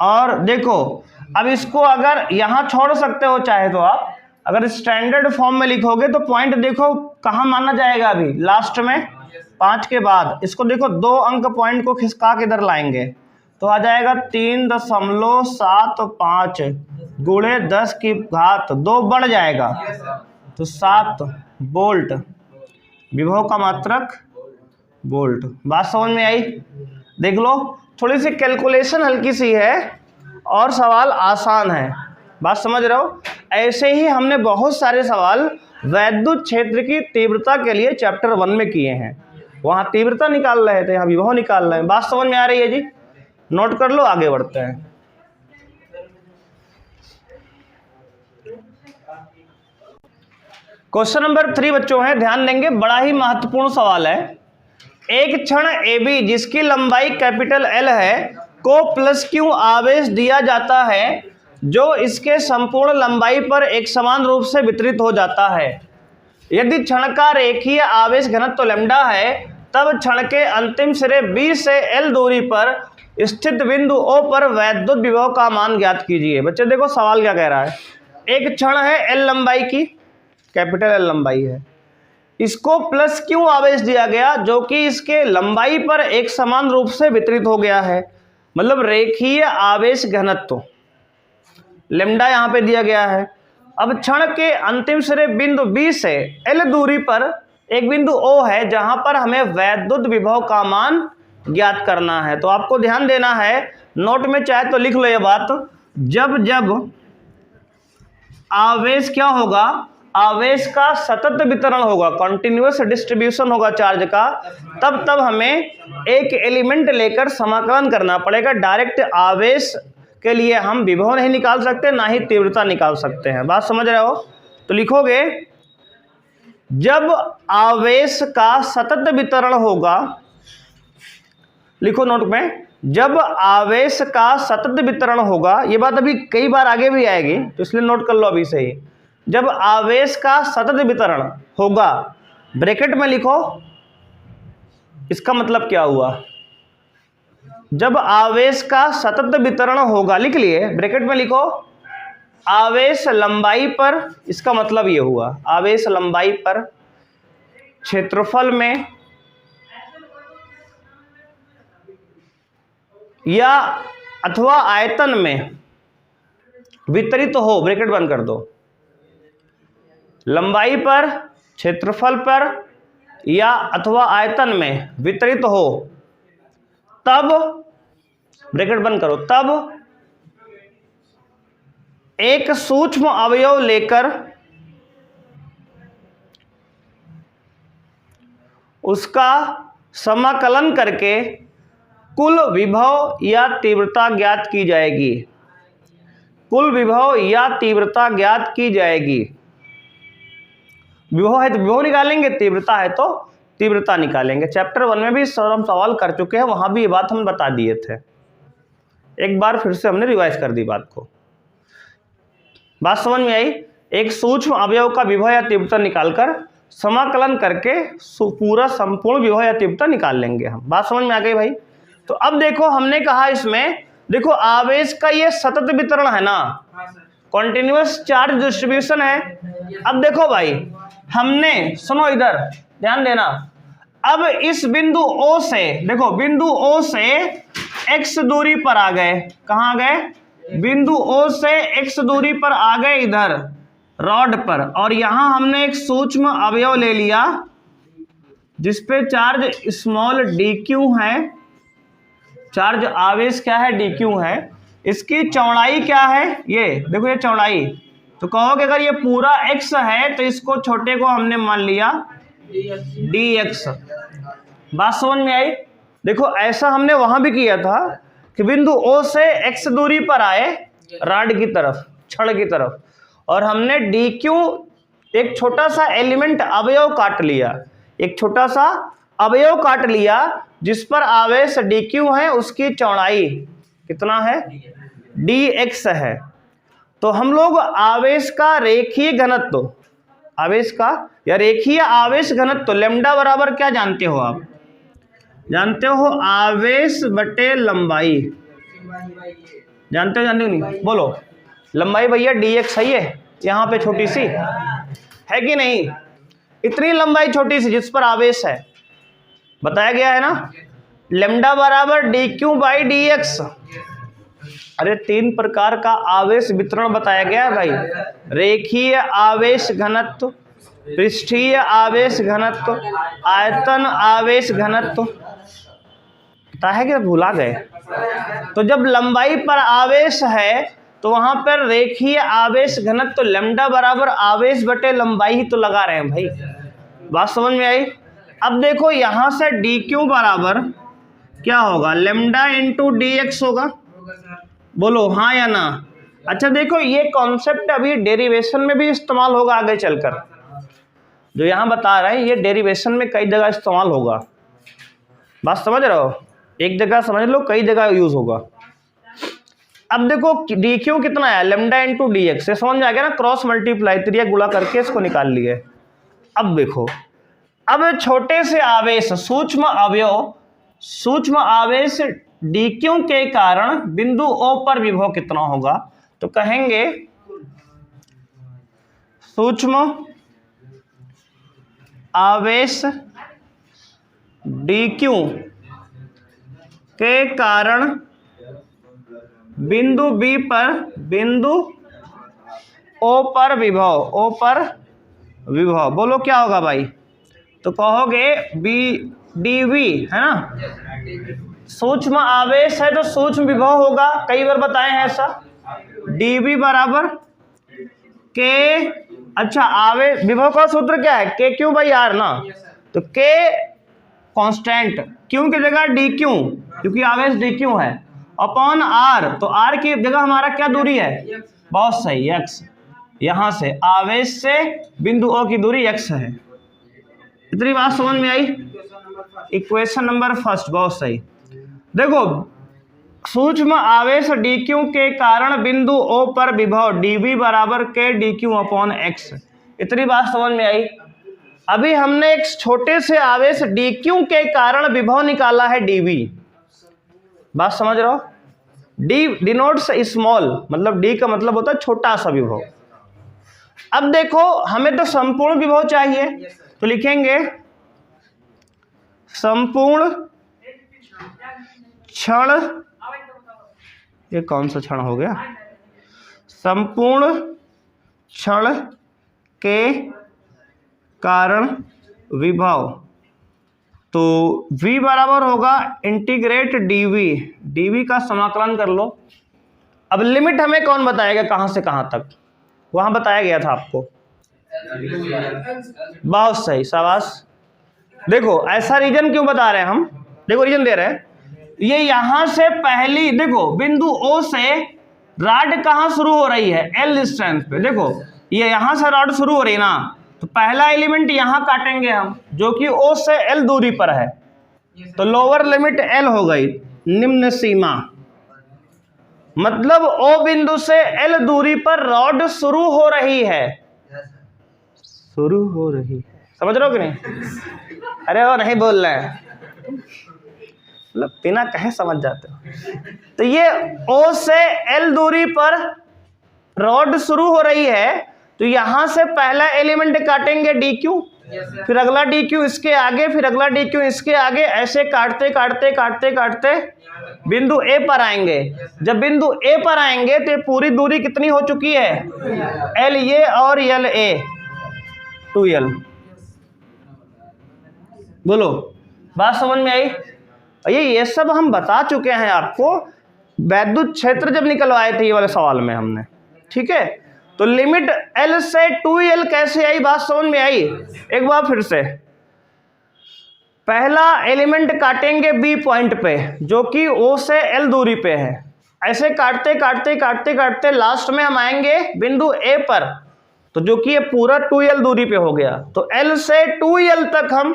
और देखो अब इसको अगर यहाँ छोड़ सकते हो चाहे तो, आप अगर स्टैंडर्ड फॉर्म में लिखोगे तो पॉइंट देखो कहाँ माना जाएगा, अभी लास्ट में 5 के बाद। इसको देखो 2 अंक पॉइंट को खिसका के इधर लाएंगे तो आ जाएगा 3.75 गुणे 10⁻2 बढ़ जाएगा तो 7 वोल्ट, विभव का मात्रक वोल्ट। बात समझ में आई। देख लो, थोड़ी सी कैलकुलेशन हल्की सी है और सवाल आसान है, बात समझ रहे हो। ऐसे ही हमने बहुत सारे सवाल वैद्युत क्षेत्र की तीव्रता के लिए चैप्टर 1 में किए हैं, वहाँ तीव्रता निकाल रहे थे, यहाँ विभव निकाल रहे हैं। बात समझ में आ रही है जी, नोट कर लो, आगे बढ़ते हैं। क्वेश्चन नंबर 3 बच्चों है, ध्यान देंगे, बड़ा ही महत्वपूर्ण सवाल है। एक क्षण AB जिसकी लंबाई कैपिटल L है को +Q आवेश दिया जाता है जो इसके संपूर्ण लंबाई पर एक समान रूप से वितरित हो जाता है। यदि क्षण का रेखीय आवेश घनत्व लैम्डा है तब क्षण के अंतिम सिरे B से L दूरी पर स्थित बिंदु O पर वैद्युत विभव का मान ज्ञात कीजिए। बच्चे देखो सवाल क्या कह रहा है, एक क्षण है L लंबाई की, कैपिटल L लंबाई है, इसको प्लस क्यू आवेश दिया गया जो कि इसके लंबाई पर एक समान रूप से वितरित हो गया है, मतलब रेखीय आवेश घनत्व लेम्डा यहां पे दिया गया है। अब क्षण के अंतिम सिरे बिंदु B से L दूरी पर एक बिंदु O है जहां पर हमें वैद्युत विभव का मान ज्ञात करना है। तो आपको ध्यान देना है, नोट में चाहे तो लिख लो ये बात, जब जब आवेश क्या होगा, आवेश का सतत वितरण होगा, कॉन्टिन्यूअस डिस्ट्रीब्यूशन होगा चार्ज का, तब तब हमें एक एलिमेंट लेकर समाकलन करना पड़ेगा। डायरेक्ट आवेश के लिए हम विभव नहीं निकाल सकते, ना ही तीव्रता निकाल सकते हैं। बात समझ रहे हो? तो लिखोगे जब आवेश का सतत वितरण होगा, लिखो नोट में, जब आवेश का सतत वितरण होगा, ये बात अभी कई बार आगे भी आएगी तो इसलिए नोट कर लो अभी से ही। जब आवेश का सतत वितरण होगा, ब्रैकेट में लिखो, इसका मतलब क्या हुआ, जब आवेश का सतत वितरण होगा, लिख लिए, ब्रैकेट में लिखो, आवेश लंबाई पर, इसका मतलब ये हुआ आवेश लंबाई पर क्षेत्रफल में या अथवा आयतन में वितरित हो, ब्रैकेट बंद कर दो, लंबाई पर, क्षेत्रफल पर या अथवा आयतन में वितरित हो, तब, ब्रैकेट बंद करो, तब एक सूक्ष्म अवयव लेकर उसका समाकलन करके कुल विभव या तीव्रता ज्ञात की जाएगी। कुल विभव या तीव्रता ज्ञात की जाएगी। विभव है तो विभव निकालेंगे, तीव्रता है तो तीव्रता निकालेंगे। चैप्टर 1 में भी हम सवाल कर चुके हैं, वहां भी ये बात हम बता दिए थे, एक बार फिर से हमने रिवाइज कर दी बात को। बात समझ में आई? एक सूक्ष्म अवयव का विभव या तीव्रता निकालकर समाकलन करके पूरा संपूर्ण विभव या तीव्रता निकाल लेंगे हम। बात समझ में आ गई भाई? तो अब देखो, हमने कहा इसमें देखो आवेश का ये सतत वितरण है ना, कॉन्टिन्यूअस चार्ज डिस्ट्रीब्यूशन है। अब देखो भाई, हमने, सुनो इधर ध्यान देना, अब इस बिंदु O से, देखो बिंदु O से x दूरी पर आ गए, कहां आ गए, बिंदु O से x दूरी पर आ गए इधर रॉड पर, और यहां हमने एक सूक्ष्म अवयव ले लिया जिसपे चार्ज स्मॉल dq है, चार्ज आवेश क्या है, dq है। इसकी चौड़ाई क्या है, ये देखो ये चौड़ाई, तो कहोगे अगर ये पूरा x है तो इसको छोटे को हमने मान लिया dx। बात समझ में आई? देखो ऐसा हमने वहां भी किया था कि बिंदु O से x दूरी पर आए रॉड की तरफ, छड़ की तरफ, और हमने dq एक छोटा सा एलिमेंट अवयव काट लिया, एक छोटा सा अवयव काट लिया जिस पर आवेश dq है, उसकी चौड़ाई कितना है, dx है। तो हम लोग आवेश का रेखीय घनत्व, आवेश का या रेखीय आवेश घनत्व लेम्डा बराबर क्या जानते हो आप, जानते हो आवेश बटे लंबाई, जानते हो नहीं, बोलो, लंबाई भैया dx है, ये यहाँ पे छोटी सी है कि नहीं, इतनी लंबाई छोटी सी जिस पर आवेश है, बताया गया है ना, लेम्डा बराबर dq बाई dx। अरे 3 प्रकार का आवेश वितरण बताया गया है भाई, रेखीय आवेश घनत्व, पृष्ठीय आवेश घनत्व, आयतन आवेश घनत्व, पता है कि भुला गए? तो जब लंबाई पर आवेश है तो वहां पर रेखीय आवेश घनत्व तो लेम्डा बराबर आवेश बटे लंबाई ही तो लगा रहे हैं भाई। बात समझ में आई? अब देखो यहां से dq बराबर क्या होगा, लेम्डा इंटू dx होगा, बोलो हाँ या ना। अच्छा देखो, ये कॉन्सेप्ट अभी डेरिवेशन में भी इस्तेमाल होगा आगे चलकर, जो यहाँ बता रहे हैं ये डेरिवेशन में कई जगह इस्तेमाल होगा। बात समझ रहे हो? एक जगह समझ लो, कई जगह यूज होगा। अब देखो dq कितना है, लेम्डा इंटू dx से समझ में आ गया ना, क्रॉस मल्टीप्लाई, त्रिया गुणा करके इसको निकाल लिए। अब देखो, अब छोटे से आवेश सूक्ष्म अवयव, सूक्ष्म आवेश डी क्यू के कारण बिंदु ओ पर विभव कितना होगा? तो कहेंगे सूक्ष्म आवेश डी क्यू के कारण बिंदु बी पर बिंदु ओ पर विभव, बोलो क्या होगा भाई? तो कहोगे बी डी वी, है ना, सूक्ष्म आवेश है तो सूक्ष्म विभव होगा, कई बार बताए हैं ऐसा, डी वी बराबर के, अच्छा आवेश विभव का सूत्र क्या है? के क्यू बाई आर ना, तो के कांस्टेंट, क्यू की जगह डी क्यू क्योंकि आवेश डी क्यू है, अपॉन आर, तो आर की जगह हमारा क्या दूरी है? बहुत सही, एक्स, यहां से आवेश से बिंदु ओ की दूरी एक्स है। इतनी बात समझ में आई? इक्वेशन नंबर फर्स्ट, बहुत सही। देखो सूक्ष्म आवेश डी क्यू के कारण बिंदु ओ पर विभव डी वी बराबर के डी क्यू अपॉन एक्स, इतनी बात समझ में आई? अभी हमने एक छोटे से आवेश डी क्यू के कारण विभव निकाला है डी वी, बात समझ रहे हो? डी डिनोट्स स्मॉल, मतलब डी का मतलब होता है छोटा सा विभव। अब देखो हमें तो संपूर्ण विभव चाहिए, तो लिखेंगे संपूर्ण क्षण, ये कौन सा क्षण हो गया? संपूर्ण क्षण के कारण विभव, तो v बराबर होगा इंटीग्रेट dv, dv का समाकलन कर लो। अब लिमिट हमें कौन बताएगा कहां से कहां तक? वहां बताया गया था आपको, बहुत सही, शाबाश। देखो ऐसा रीजन क्यों बता रहे हैं हम? देखो रीजन दे रहे हैं, ये यहां से पहली, देखो बिंदु O से रॉड कहां शुरू हो रही है? L डिस्टेंस पे। देखो ये यहां से रॉड शुरू हो रही है ना, तो पहला एलिमेंट यहां काटेंगे हम, जो कि O से L दूरी पर है, तो लोअर लिमिट L हो गई, निम्न सीमा, मतलब O बिंदु से L दूरी पर रॉड शुरू हो रही है, शुरू हो रही है, समझ रहे हो कि नहीं? अरे वो नहीं बोल रहे हैं, मतलब बिना कहे समझ जाते हो। तो ये O से L दूरी पर रॉड शुरू हो रही है, तो यहां से पहला एलिमेंट काटेंगे DQ, फिर अगला DQ इसके आगे, फिर अगला DQ इसके आगे, ऐसे काटते काटते काटते काटते बिंदु A पर आएंगे। जब बिंदु A पर आएंगे तो पूरी दूरी कितनी हो चुकी है? L ये और L A, 2L। बोलो बात समझ में आई? ये सब हम बता चुके हैं आपको वैद्युत क्षेत्र जब निकलवाए थे ये वाले सवाल में हमने, ठीक है? तो लिमिट L से 2L कैसे आई, बात समझ में आई? एक बार फिर से, पहला एलिमेंट काटेंगे B पॉइंट पे जो कि O से L दूरी पे है, ऐसे काटते काटते काटते काटते लास्ट में हम आएंगे बिंदु A पर, तो जो कि ये पूरा 2L दूरी पे हो गया, तो L से 2L तक हम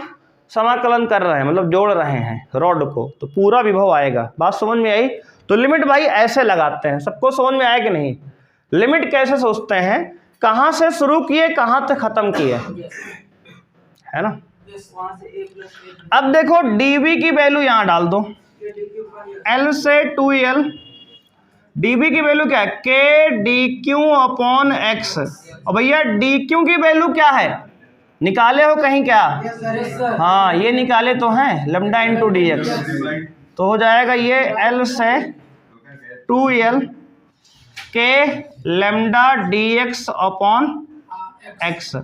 समाकलन कर रहे हैं, मतलब जोड़ रहे हैं रॉड को, तो पूरा विभव आएगा। बात समझ में आई? तो लिमिट भाई ऐसे लगाते हैं, सबको समझ में आया कि नहीं? लिमिट कैसे सोचते हैं, कहां से शुरू किए कहां तक खत्म किए, है ना? अब देखो dv की वैल्यू यहां डाल दो, L से 2L, dv की वैल्यू क्या है? k dq upon x। और भैया dq की वैल्यू क्या है, निकाले हो कहीं क्या? हाँ ये निकाले तो हैं, लैम्डा इंटू dx, तो हो जाएगा ये L से 2L के lambda dx upon x।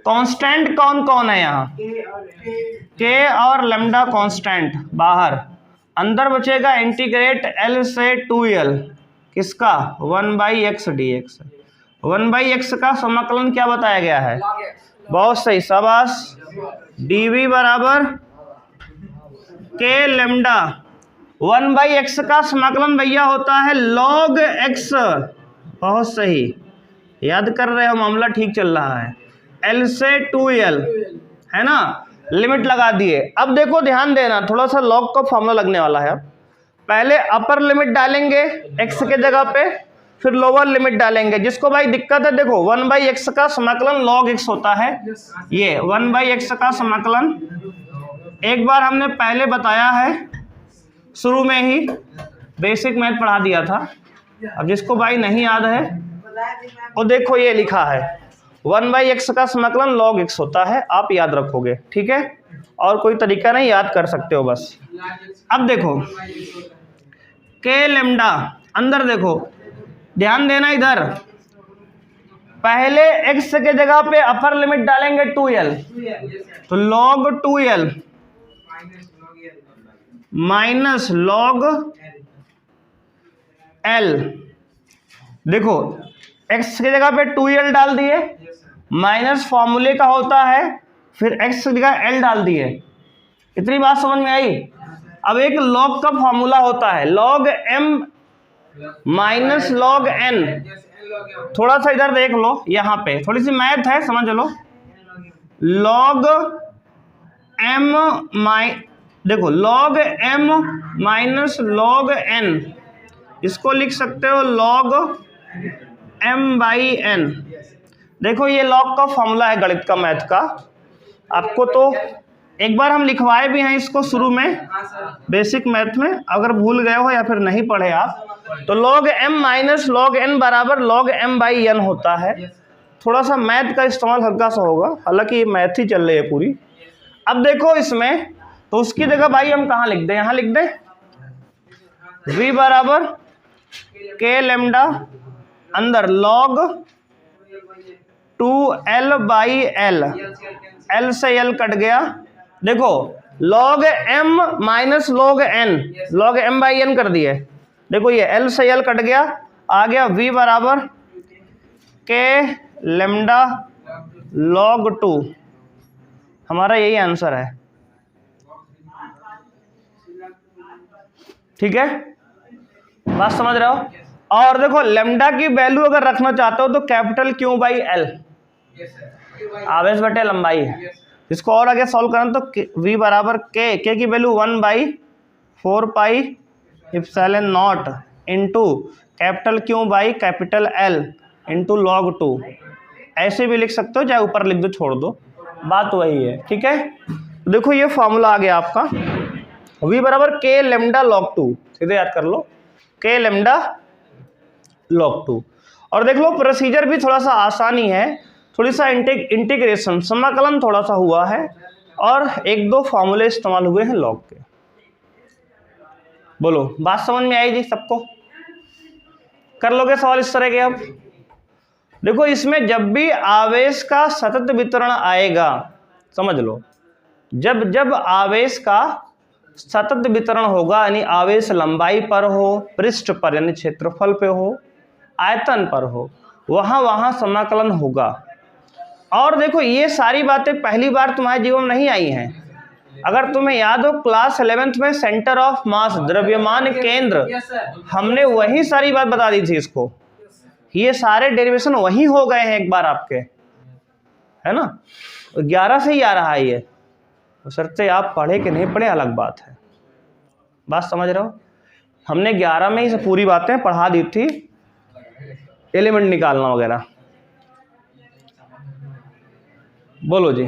Constant कौन कौन है यहाँ? k और लैम्डा कांस्टेंट बाहर, अंदर बचेगा इंटीग्रेट L से 2L किसका? 1/x dx। 1/x का समाकलन क्या बताया गया है? बहुत सही, शाबाश। dv बराबर k लैम्डा, 1/x का समाकलन भैया होता है log x, बहुत सही, याद कर रहे हो, मामला ठीक चल रहा है। L से 2L, है ना? लिमिट लगा दिए। अब देखो ध्यान देना, थोड़ा सा log का फॉर्मूला लगने वाला है। पहले अपर लिमिट डालेंगे x के जगह पे, फिर लोअर लिमिट डालेंगे। जिसको भाई दिक्कत है देखो, 1/x का समाकलन log x होता है, ये 1/x का समाकलन एक बार हमने पहले बताया है, शुरू में ही बेसिक मैथ पढ़ा दिया था। अब जिसको भाई नहीं याद है वो देखो ये लिखा है 1/x का समाकलन log x होता है, आप याद रखोगे, ठीक है, और कोई तरीका नहीं, याद कर सकते हो बस। अब देखो k लेमडा, अंदर देखो, ध्यान देना इधर, पहले x के जगह पे अपर लिमिट डालेंगे 2l, तो log 2l minus log l। देखो x की जगह पे 2l डाल दिए, माइनस फॉर्मूले का होता है, फिर x की जगह l डाल दिए। इतनी बात समझ में आई। अब एक log का फॉर्मूला होता है log m minus log n। थोड़ा सा इधर देख लो, यहाँ पे थोड़ी सी मैथ है, समझ लो। log m देखो log m minus log n, इसको लिख सकते हो log m/n। देखो ये log का फॉर्मूला है गणित का, मैथ का, आपको तो एक बार हम लिखवाए भी हैं इसको शुरू में बेसिक मैथ में, अगर भूल गए हो या फिर नहीं पढ़े आप, तो log m minus log n बराबर log m/n होता है। थोड़ा सा मैथ का इस्तेमाल हल्का सा होगा, हालांकि ये मैथ ही चल रही है पूरी। अब देखो इसमें, तो उसकी जगह भाई हम कहाँ लिख दें, यहाँ लिख दें v बराबर k लेमडा, अंदर log 2l/l, l से l कट गया। देखो log m minus log n, log m/n कर दिए। देखो ये l से l कट गया, आ गया v बराबर k लेमडा log 2। हमारा यही आंसर है, ठीक है, बात समझ रहे हो। और देखो लेमडा की वैल्यू अगर रखना चाहते हो तो कैपिटल Q/L, आवेश बटे लंबाई है। इसको और आगे सॉल्व करना तो v बराबर k की value 1/4 pi epsilon naught into capital Q/कैपिटल L इंटू log 2। ऐसे भी लिख सकते हो, चाहे ऊपर लिख दो, छोड़ दो, बात वही है, ठीक है। देखो ये फॉर्मूला आ गया आपका v बराबर k लेमडा log 2, सीधे याद कर लो k लेमडा log 2। और देख लो प्रोसीजर भी थोड़ा सा आसानी है, थोड़ी सा इंटीग्रेशन समाकलन थोड़ा सा हुआ है, और एक दो फॉर्मूले इस्तेमाल हुए हैं log के। बोलो बात समझ में आई जी सबको? कर लोगे सवाल इस तरह के? अब देखो इसमें जब भी आवेश का सतत वितरण आएगा, समझ लो, जब जब आवेश का सतत वितरण होगा, यानी आवेश लंबाई पर हो, पृष्ठ पर यानी क्षेत्रफल पे हो, आयतन पर हो, वहां वहां समाकलन होगा। और देखो ये सारी बातें पहली बार तुम्हारे जीवन में नहीं आई हैं। अगर तुम्हें याद हो क्लास 11th में सेंटर ऑफ मास, द्रव्यमान केंद्र, हमने वही सारी बात बता दी थी इसको। ये सारे डेरिवेशन वही हो गए हैं एक बार आपके, है ना। 11 से ही आ रहा है ये, बशर्ते आप पढ़े कि नहीं पढ़े अलग बात है। बात समझ रहे हो? हमने 11 में ही से पूरी बातें पढ़ा दी थी, एलिमेंट निकालना वगैरह। बोलो जी।